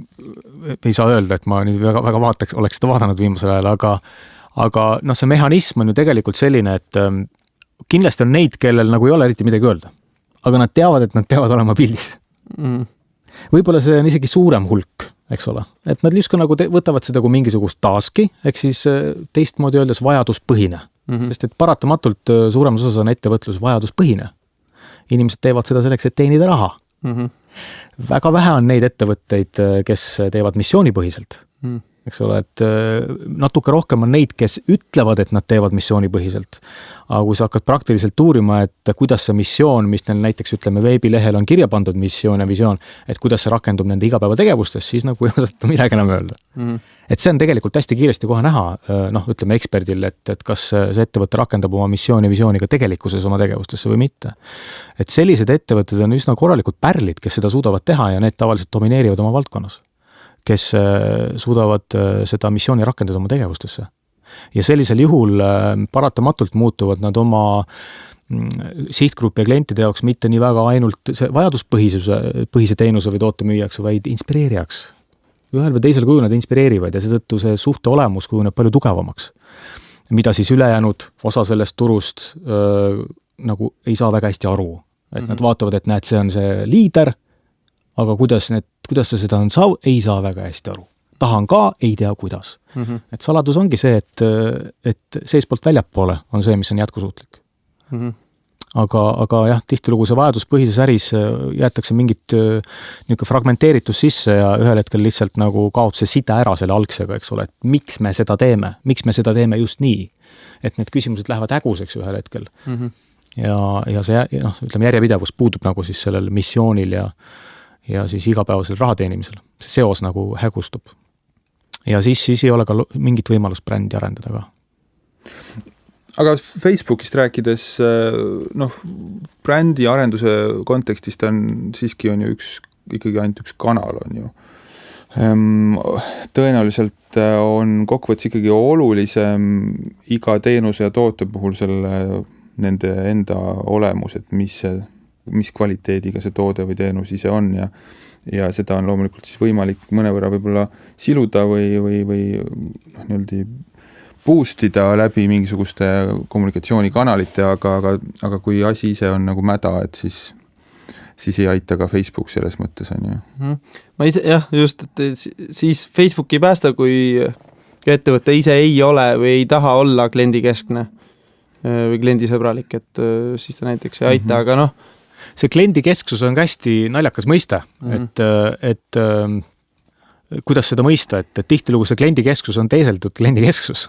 S3: ei saa öelda, et ma nüüd väga oleks seda vaadanud viimasel ajal, aga see mehhanism on ju tegelikult selline, et kindlasti on neid, kellel nagu ei ole eriti midagi öelda, aga nad teavad, et nad peavad olema pildis. Võib-olla see on isegi suurem hulk, eks ole, et nad lihtsalt nagu võtavad seda kui mingisugust taski, ehk siis teistmoodi öeldes vajaduspõhine, sest et paratamatult suuremas osas on ettevõtlus vajaduspõhine. Inimesed teevad seda selleks, et teenida raha. Väga vähe on neid ettevõtteid, kes teevad missioonipõhiselt. eks ole, et natuke rohkem on neid, kes ütlevad, et nad teevad missioonipõhiselt. Aga kui sa hakkad praktiliselt uurima, et kuidas see missioon, mis neil näiteks ütleme veebilehel on kirja pandud missioon ja visioon, et kuidas see rakendub nende igapäevategevustes, siis nagu ei osata midagi enam öelda. Et see on tegelikult hästi kiiresti kohe näha, ütleme eksperdil, et kas see ettevõte rakendab oma missiooni ja visiooni ka tegelikkuses oma tegevustesse või mitte. Et sellised ettevõtted on üsna korralikud pärlid, kes seda suudavad teha ja need tavaliselt domineerivad oma valdkonnas, kes suudavad seda missiooni rakendada oma tegevustesse. Ja sellisel juhul paratamatult muutuvad nad oma sihtgrupi ja klientide jaoks mitte nii väga ainult see vajaduspõhise teenuse või toote müüjaks, vaid inspireerijaks. Ühel või teisel kujul nad inspireerivad ja seetõttu see suhte olemus kujuneb palju tugevamaks. Mida siis ülejäänud osa sellest turust nagu ei saa väga hästi aru. Et nad vaatavad, et näed, see on see liider, aga kuidas see seda on ei saa väga hästi aru. Tahan ka, ei tea kuidas. Et saladus ongi see, et seespoolt väljapoole on see, mis on jätkusuutlik. Aga jah, tihtilugu see vajaduspõhises äris jäetakse mingit niisugune fragmenteeritus sisse ja ühel hetkel lihtsalt nagu kaob see side ära selle algsega, eks ole, et miks me seda teeme just nii, et need küsimused lähevad häguseks ühel hetkel. Ja see, ütleme, järjepidevus puudub nagu siis sellel missioonil ja siis igapäevasel rahateenimisel. See seos nagu hägustub. Ja siis ei ole ka mingit võimalust brändi arendada ka.
S2: Aga Facebookist rääkides, brändi arenduse kontekstist siiski on ju ikkagi ainult üks kanal on ju. Tõenäoliselt on kokkuvõttes ikkagi olulisem iga teenuse ja toote puhul nende enda olemus, et mis kvaliteediga see toode või teenus ise on ja seda on loomulikult siis võimalik mõnevõrra võib-olla siluda või nii-öelda boostida läbi mingisuguste kommunikatsioonikanalite, aga kui asi ise on nagu mäda, et siis ei aita ka Facebook selles mõttes on ju.
S1: Ma ise, just, et siis Facebook ei päästa, kui ettevõte ise ei ole või ei taha olla kliendikeskne või kliendisõbralik, et siis ta näiteks ei aita, aga
S3: see kliendikesksus on ka hästi naljakas mõiste, et kuidas seda mõista, et tihtilugu see kliendikesksus on teiseldud kliendikesksus.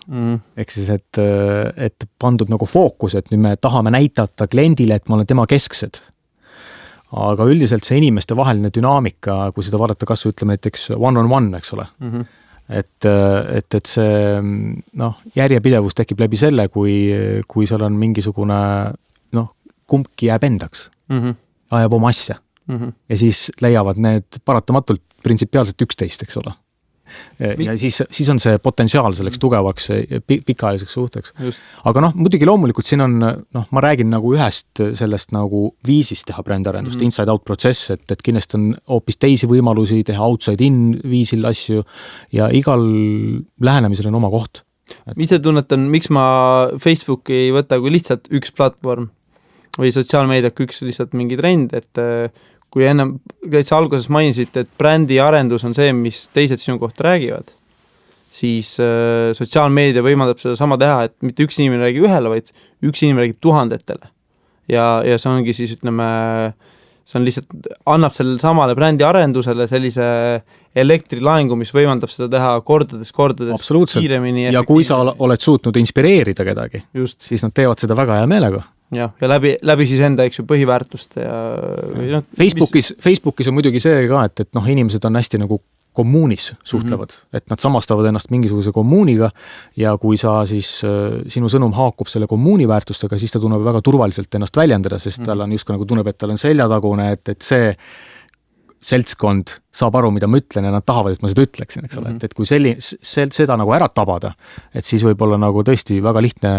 S3: Ehk siis, et pandud nagu fookus, et nüüd me tahame näidata kliendile, et me oleme tema kesksed. Aga üldiselt see inimeste vaheline dünaamika, kui seda vaadata kas ütleme näiteks one-on-one, eks ole. Et see järjepidevus tekib läbi selle, kui seal on mingisugune kumbki jääb endaks, ajab oma asja. Ja siis leiavad need paratamatult printsipiaalselt 11, eks ole. Ja siis on see potentsiaal selleks tugevaks pikaajaliseks suhteks. Aga muidugi loomulikult siin on, ma räägin nagu ühest sellest nagu viisist teha brändarendust, inside-out protsess, et kindlasti on hoopis teisi võimalusi teha outside-in viisil asju ja igal lähenemisel on oma koht.
S1: Ise tunnetan, miks ma Facebooki ei võta kui lihtsalt üks platvorm või sotsiaalmeediak üks lihtsalt mingi trend, et kui ennem täitsa alguses mainisid, et brändi arendus on see, mis teised sinu kohta räägivad, siis sotsiaalmeedia võimaldab seda sama teha, et mitte üks inimene räägib ühele, vaid üks inimene räägib tuhandetele. Ja see ongi siis, ütleme, see on lihtsalt, annab sellele samale brändi arendusele sellise elektrilaengu, mis võimaldab seda teha kordades kiiremini.
S3: Ja kui sa oled suutnud inspireerida kedagi, siis nad teevad seda väga hea meelega.
S1: Ja läbi siis enda põhiväärtuste ja
S3: Facebookis on muidugi see ka, et inimesed on hästi nagu kommuunis suhtlevad, et nad samastavad ennast mingisuguse kommuuniga ja kui sa siis, sinu sõnum haakub selle kommuuni väärtustega, siis ta tunneb väga turvaliselt ennast väljendada, sest tal on just nagu tunneb, et tal on seljatagune, et see seltskond saab aru, mida ma ütlen ja nad tahavad, et ma seda ütleksin, eks ole, et kui seda nagu ära tabada, et siis võib olla nagu tõesti väga lihtne,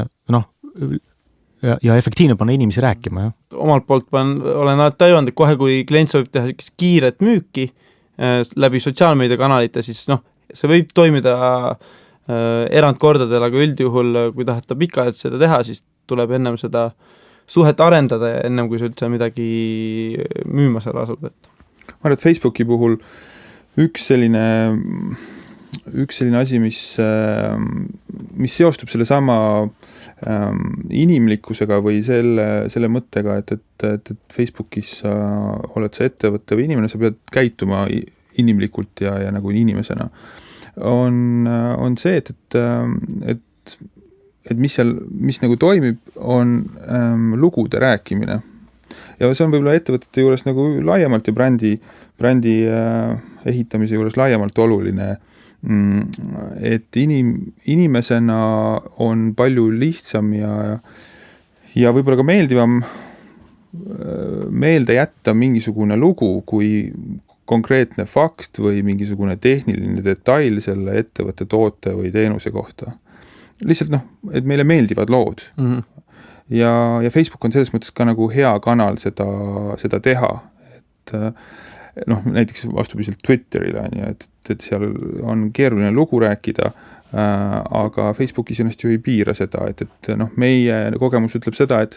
S3: ja efektiivne panna inimesi rääkima, jah.
S1: Omalt poolt olen tajunud, et kohe, kui klient soovib teha kiiret müüki läbi sotsiaalmeediakanalite, siis see võib toimida erandkordadel, aga üldjuhul, kui tahata pikalt seda teha, siis tuleb ennem seda suhet arendada ja ennem, kui sa üldse midagi müüma seal asud.
S2: Ma arvan, et Facebooki puhul üks selline asi, mis seostub selle sama inimlikkusega või selle mõttega, et Facebookis oled sa ettevõtte või inimene, sa pead käituma inimlikult ja nagu inimesena. on see, et mis nagu toimib, on lugude rääkimine. Ja see on võib-olla ettevõtete juures nagu laiemalt ja brändi ehitamise juures laiemalt oluline, et inimesena on palju lihtsam ja võib-olla ka meeldivam meelde jätta mingisugune lugu kui konkreetne fakt või mingisugune tehniline detail selle ettevõtte toote või teenuse kohta. Lihtsalt et meile meeldivad lood. Ja Facebook on selles mõttes ka nagu hea kanal seda teha, et näiteks vastupidiselt Twitterile, et seal on keeruline lugu rääkida, aga Facebookis ennast ju ei piira seda, et meie kogemus ütleb seda, et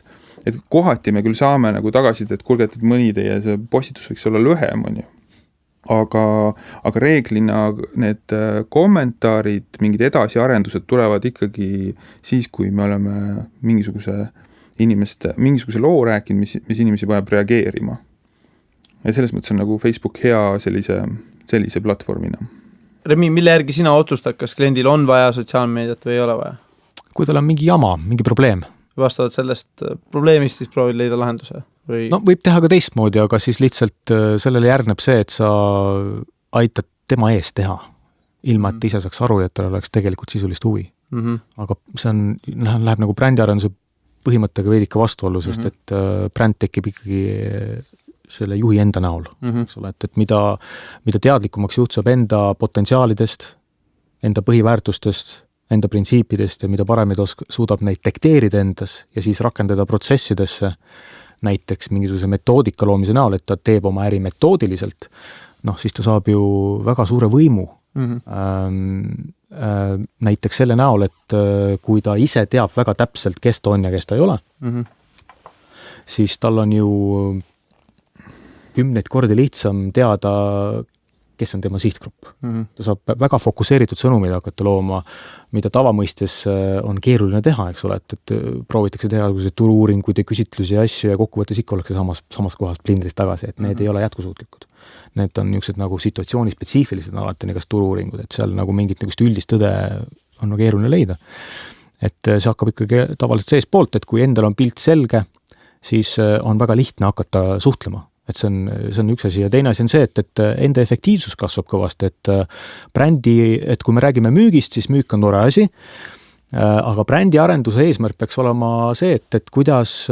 S2: kohati me küll saame nagu tagasisidet, et kuulge, et mõni teie see postitus võiks olla lühem, on ju. Aga reeglina need kommentaarid, mingid edasiarendused tulevad ikkagi siis, kui me oleme mingisuguse loo rääkinud, mis inimesi paneb reageerima. Ja selles mõttes on nagu Facebook hea sellise platvormina.
S1: Remi, mille järgi sina otsustad, kas kliendil on vaja sotsiaalmeediat või ei ole vaja?
S3: Kui tal on mingi jama, mingi probleem.
S1: Vastavalt sellest probleemist siis proovid leida lahenduse? Või...
S3: No võib teha ka teistmoodi, aga siis lihtsalt sellele järgneb see, et sa aitad tema eest teha, ilma et ise saaks aru, et tal oleks tegelikult sisulist huvi. Aga see läheb nagu brändiarenduse põhimõttega veidike vastuollu, sest et bränd tekib ikkagi selle juhi enda näol, eks ole, et mida teadlikumaks juht saab enda potentsiaalidest, enda põhiväärtustest, enda printsiipidest ja mida paremini suudab neid tekteerida endas ja siis rakendada protsessidesse, näiteks mingisuguse metoodika loomise näol, et ta teeb oma äri metoodiliselt, siis ta saab ju väga suure võimu. Näiteks selle näol, et kui ta ise teab väga täpselt, kes ta on ja kes ta ei ole, siis tal on ju 10 kordi lihtsam teada, kes on tema sihtgrupp. Ta saab väga fokuseeritud sõnumid hakata looma, mida tavamõistes on keeruline teha, eks ole, et proovitakse teha turu-uuringuid ja küsitlusi ja asju ja kokkuvõttes ikka ollakse samas kohas plindris tagasi, et need ei ole jätkusuutlikud. Need on niisugused nagu situatsiooni spetsiifilised alati negas turu-uuringud, et seal nagu mingit üldist tõde on nagu keeruline leida. Et see hakkab ikkagi tavaliselt sees poolt, et kui endal on pilt selge, siis on väga lihtne hakata suhtlema. Et see on üks asi ja teine asi on see, et enda efektiivsus kasvab kõvasti, et kui me räägime müügist, siis müük on tore asi, aga brändi arenduse eesmärk peaks olema see, et kuidas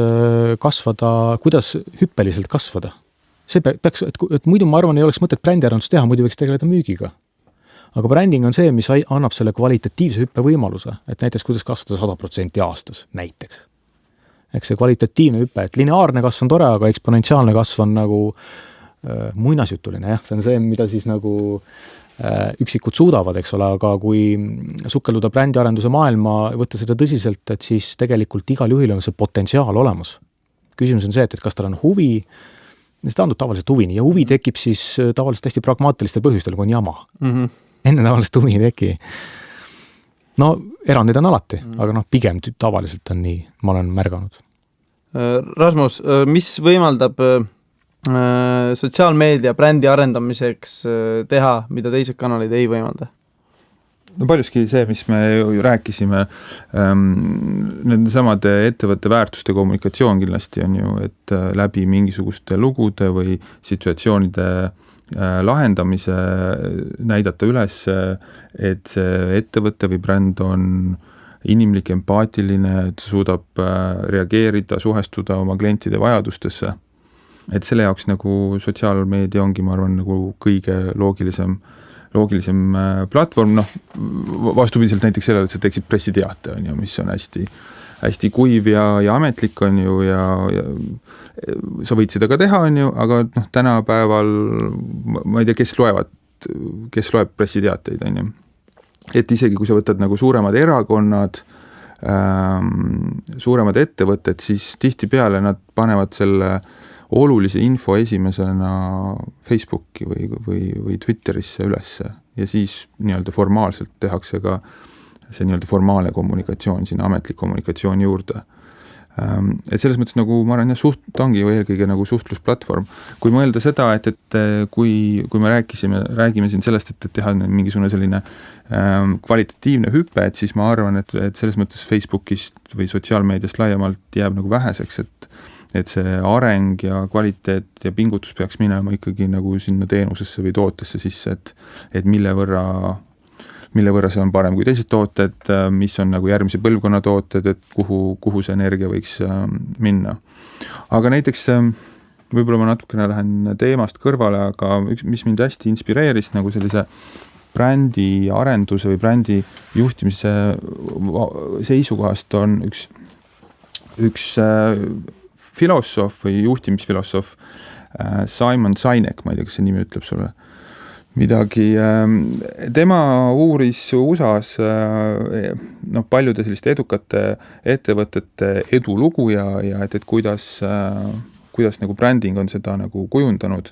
S3: kasvada, kuidas hüppeliselt kasvada. See peaks, et muidu ma arvan, ei oleks mõtet brändi arendust teha, muidu võiks tegeleda müügiga. Aga bränding on see, mis annab selle kvalitatiivse hüppe võimaluse, et näiteks kuidas kasvada 100% aastas, näiteks. Eks see kvalitatiivne hüpe, et lineaarne kasv on tore, aga eksponentsiaalne kasv on nagu muinasjutuline, jah, see on see, mida siis nagu üksikud suudavad, eks ole, aga kui sukelduda brändiarenduse maailma, võtta seda tõsiselt, et siis tegelikult igal juhil on see potentsiaal olemas. Küsimus on see, et kas tal on huvi, see taandub tavaliselt huvini ja huvi tekib siis tavaliselt hästi pragmaatilistel põhjustel, kui on jama. Enne tavaliselt huvi ei teki. No, erandid on alati, aga pigem tavaliselt on nii, ma olen märganud.
S1: Rasmus, mis võimaldab sotsiaalmeedia brändi arendamiseks teha, mida teised kanalid ei võimalda?
S2: No paljuski see, mis me ju rääkisime, nende samade ettevõtte väärtuste kommunikatsioon kindlasti on ju, et läbi mingisuguste lugude või situatsioonide lahendamise näidata üles, et see ettevõte või bränd on inimlik, empaatiline, et suudab reageerida, suhestuda oma klientide vajadustesse. Et selle jaoks nagu sotsiaalmeedia ongi, ma arvan, nagu kõige loogilisem platvorm, vastupidiselt näiteks sellele, et sa teeksid pressiteate, on ju, mis on hästi kuiv ja ametlik on ju ja sa võid seda ka teha, on ju, aga tänapäeval ma ei tea, kes loeb pressiteateid, on ju. Et isegi kui sa võtad nagu suuremad erakonnad, suuremad ettevõtted, siis tihti peale nad panevad selle olulise info esimesena Facebooki või Twitterisse ülesse ja siis nii-öelda formaalselt tehakse ka see nii-öelda formaalne kommunikatsioon, sinna ametlik kommunikatsioon juurde. Et selles mõttes nagu ma arvan, ta ongi ju eelkõige nagu suhtlusplatvorm. Kui mõelda seda, et kui me räägime siin sellest, et teha mingisugune selline kvalitatiivne hüpe, et siis ma arvan, et selles mõttes Facebookist või sotsiaalmeediast laiemalt jääb nagu väheseks, et see areng ja kvaliteet ja pingutus peaks minema ikkagi nagu sinna teenusesse või tootesse sisse, et mille võrra see on parem kui teised tooted, mis on nagu järgmise põlvkonna tooted, et kuhu see energia võiks minna. Aga näiteks võib-olla ma natukene lähen teemast kõrvale, aga mis mind hästi inspireeris nagu sellise brändi arenduse või brändi juhtimise seisukohast on üks filosoof või juhtimisfilosoof Simon Sinek, ma ei tea, kas see nimi ütleb sulle midagi, tema uuris USA-s paljude selliste edukate ettevõtete edulugu ja et kuidas nagu bränding on seda nagu kujundanud.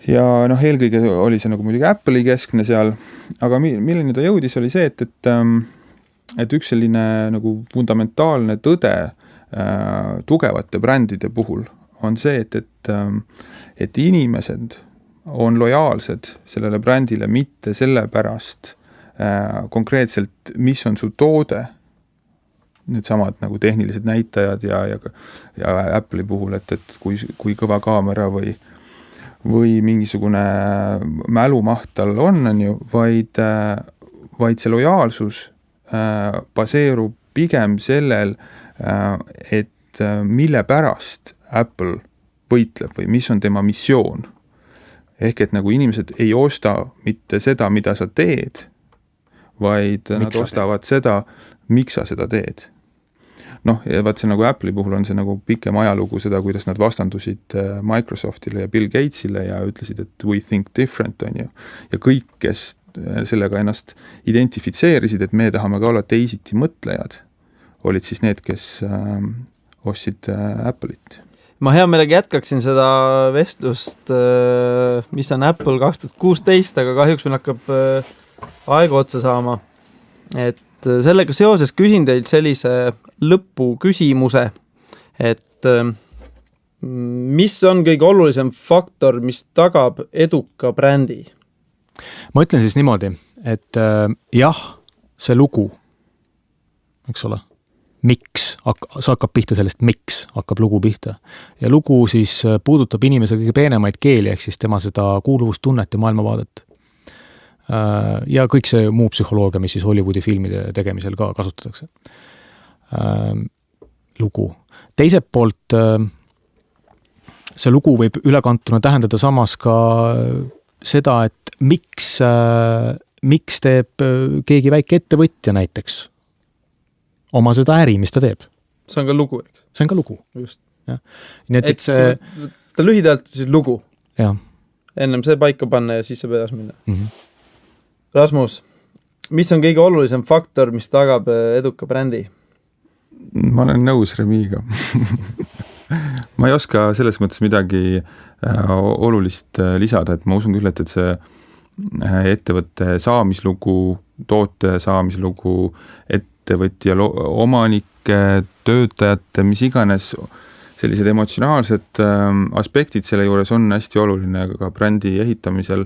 S2: Ja eelkõige oli see nagu muidugi Apple'i keskne seal, aga milleni ta jõudis oli see, et üks selline nagu fundamentaalne tõde tugevate brändide puhul on see, et inimesed on lojaalsed sellele brändile mitte sellepärast konkreetselt, mis on su toode, need samad nagu tehnilised näitajad ja Apple'i puhul, et kui kõva kaamera või mingisugune mälumaht tal on ju, vaid see lojaalsus baseerub pigem sellel, et mille pärast Apple võitleb või mis on tema missioon. Ehk et nagu inimesed ei osta mitte seda, mida sa teed, vaid nad ostavad seda, miks sa seda teed. Ja vaat see nagu Apple'i puhul on see nagu pikem ajalugu seda, kuidas nad vastandusid Microsoftile ja Bill Gatesile ja ütlesid, et we think different on ju. Ja kõik, kes sellega ennast identifitseerisid, et me tahame ka olla teisiti mõtlejad, olid siis need, kes ostsid Apple'it.
S1: Ma hea meelega jätkaksin seda vestlust, mis on Apple 2016, aga kahjuks meil hakkab aega otsa saama. Et sellega seoses küsin teilt sellise lõpu küsimuse, et mis on kõige olulisem faktor, mis tagab eduka brändi?
S3: Ma ütlen siis niimoodi, et jah, see lugu, eks ole, miks, see hakkab pihta sellest, miks hakkab lugu pihta. Ja lugu siis puudutab inimese kõige peenemaid keeli, ehk siis tema seda kuuluvustunnet ja maailmavaadet. Ja kõik see muu psühholoogia, mis siis Hollywoodi filmide tegemisel ka kasutatakse. Lugu. Teiselt poolt see lugu võib ülekantuna tähendada samas ka seda, et miks teeb keegi väike ettevõtja näiteks oma seda äri, mis ta teeb.
S1: See on ka lugu, eks?
S3: See on ka lugu.
S1: Just.
S3: Ja. Nii et see...
S1: Ta lühidalt siis lugu.
S3: Ja.
S1: Ennem see paika panna ja siis saab edasi minna.
S3: Mm-hmm.
S1: Rasmus, mis on kõige olulisem faktor, mis tagab eduka brändi?
S2: Ma olen nõus Remiga. Ma ei oska selles mõttes midagi olulist lisada, et ma usun küll, et see ettevõtte saamislugu, toote saamislugu, ettevõtja omanike, töötajate, mis iganes sellised emotsionaalsed aspektid selle juures on hästi oluline ka brändi ehitamisel,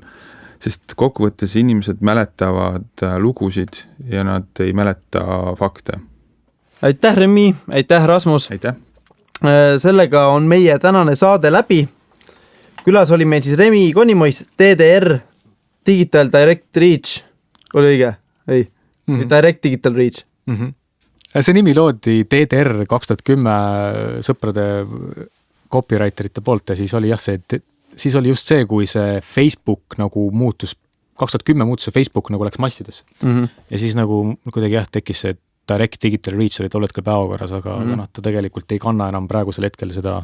S2: sest kokkuvõttes inimesed mäletavad lugusid ja nad ei mäleta fakte.
S1: Aitäh, Remi! Aitäh, Rasmus!
S2: Aitäh!
S1: Sellega on meie tänane saade läbi. Külas oli meil siis Remi Konimois, TDR, Digital Direct Reach. Oli õige? Ei. Mm-hmm. Direct Digital Reach.
S3: Mm-hmm. See nimi loodi DDR 2010 sõprade copywriterite poolt ja siis oli siis oli just see, kui see Facebook nagu muutus, 2010 muutus see Facebook nagu läks massidesse.
S1: Mm-hmm.
S3: Ja siis nagu kuidagi tekkis see Direct Digital Reach oli tol hetkel päevakorras, aga ta tegelikult ei kanna enam praegusel hetkel seda,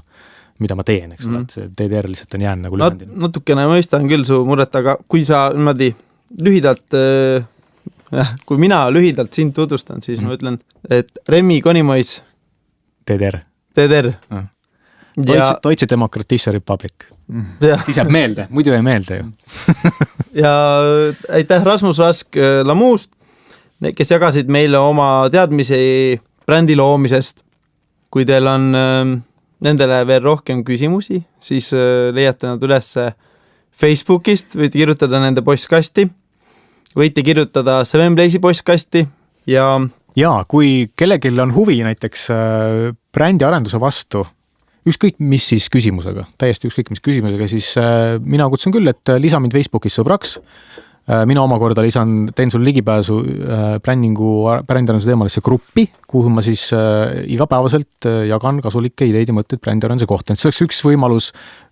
S3: mida ma teen, eks ole, et see DDR lihtsalt on jäänud nagu lühendina.
S1: Natukene mõistan küll su muret, aga kui sa niimoodi lühidalt, kui mina lühidalt sind tutvustan, siis ma ütlen, et Remi Konimois
S3: DDR. Deutsche Demokratische Republik. Siis jääb meelde, muidu ei meelde ju.
S1: Ja aitäh Rasmus Rask Lamuust, kes jagasid meile oma teadmisi brändi loomisest. kui teil on nendele veel rohkem küsimusi, siis leiate nad üles Facebookist, võite kirjutada nende postkasti, võite kirjutada Seven Blaze'i postkasti ja
S3: kui kellelgi on huvi näiteks brändi arenduse vastu, ükskõik mis siis küsimusega, täiesti ükskõik mis küsimusega, siis mina kutsun küll, et lisa mind Facebookis sõbraks. Mina omakorda teen sul ligipääsu brändiarenduse teemalisse gruppi, kuhu ma siis igapäevaselt jagan kasulikke ideid ja mõtteid brändiarenduse kohta. See oleks üks võimalus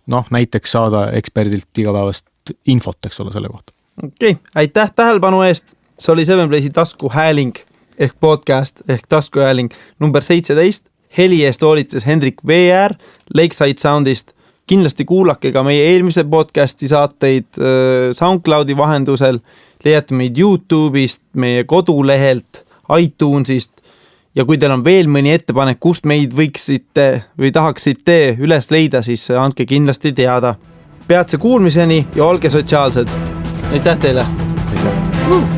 S3: näiteks saada eksperdilt igapäevast infot, eks ole, selle kohta.
S1: Okei, aitäh tähelepanu eest. See oli Seven Blaze'i taskuhääling ehk podcast ehk taskuhääling number 17. Heli eest hoolitses Hendrik VR Lakeside Soundist. Kindlasti kuulake ka meie eelmise podcasti saateid SoundCloudi vahendusel, leiate meid YouTube'ist, meie kodulehelt, iTunes'ist ja kui teil on veel mõni ettepanek, kust meid võiksite või tahaksite üles leida, siis andke kindlasti teada. Peatse kuulmiseni ja olge sotsiaalsed. Aitäh teile!
S2: Aitäh!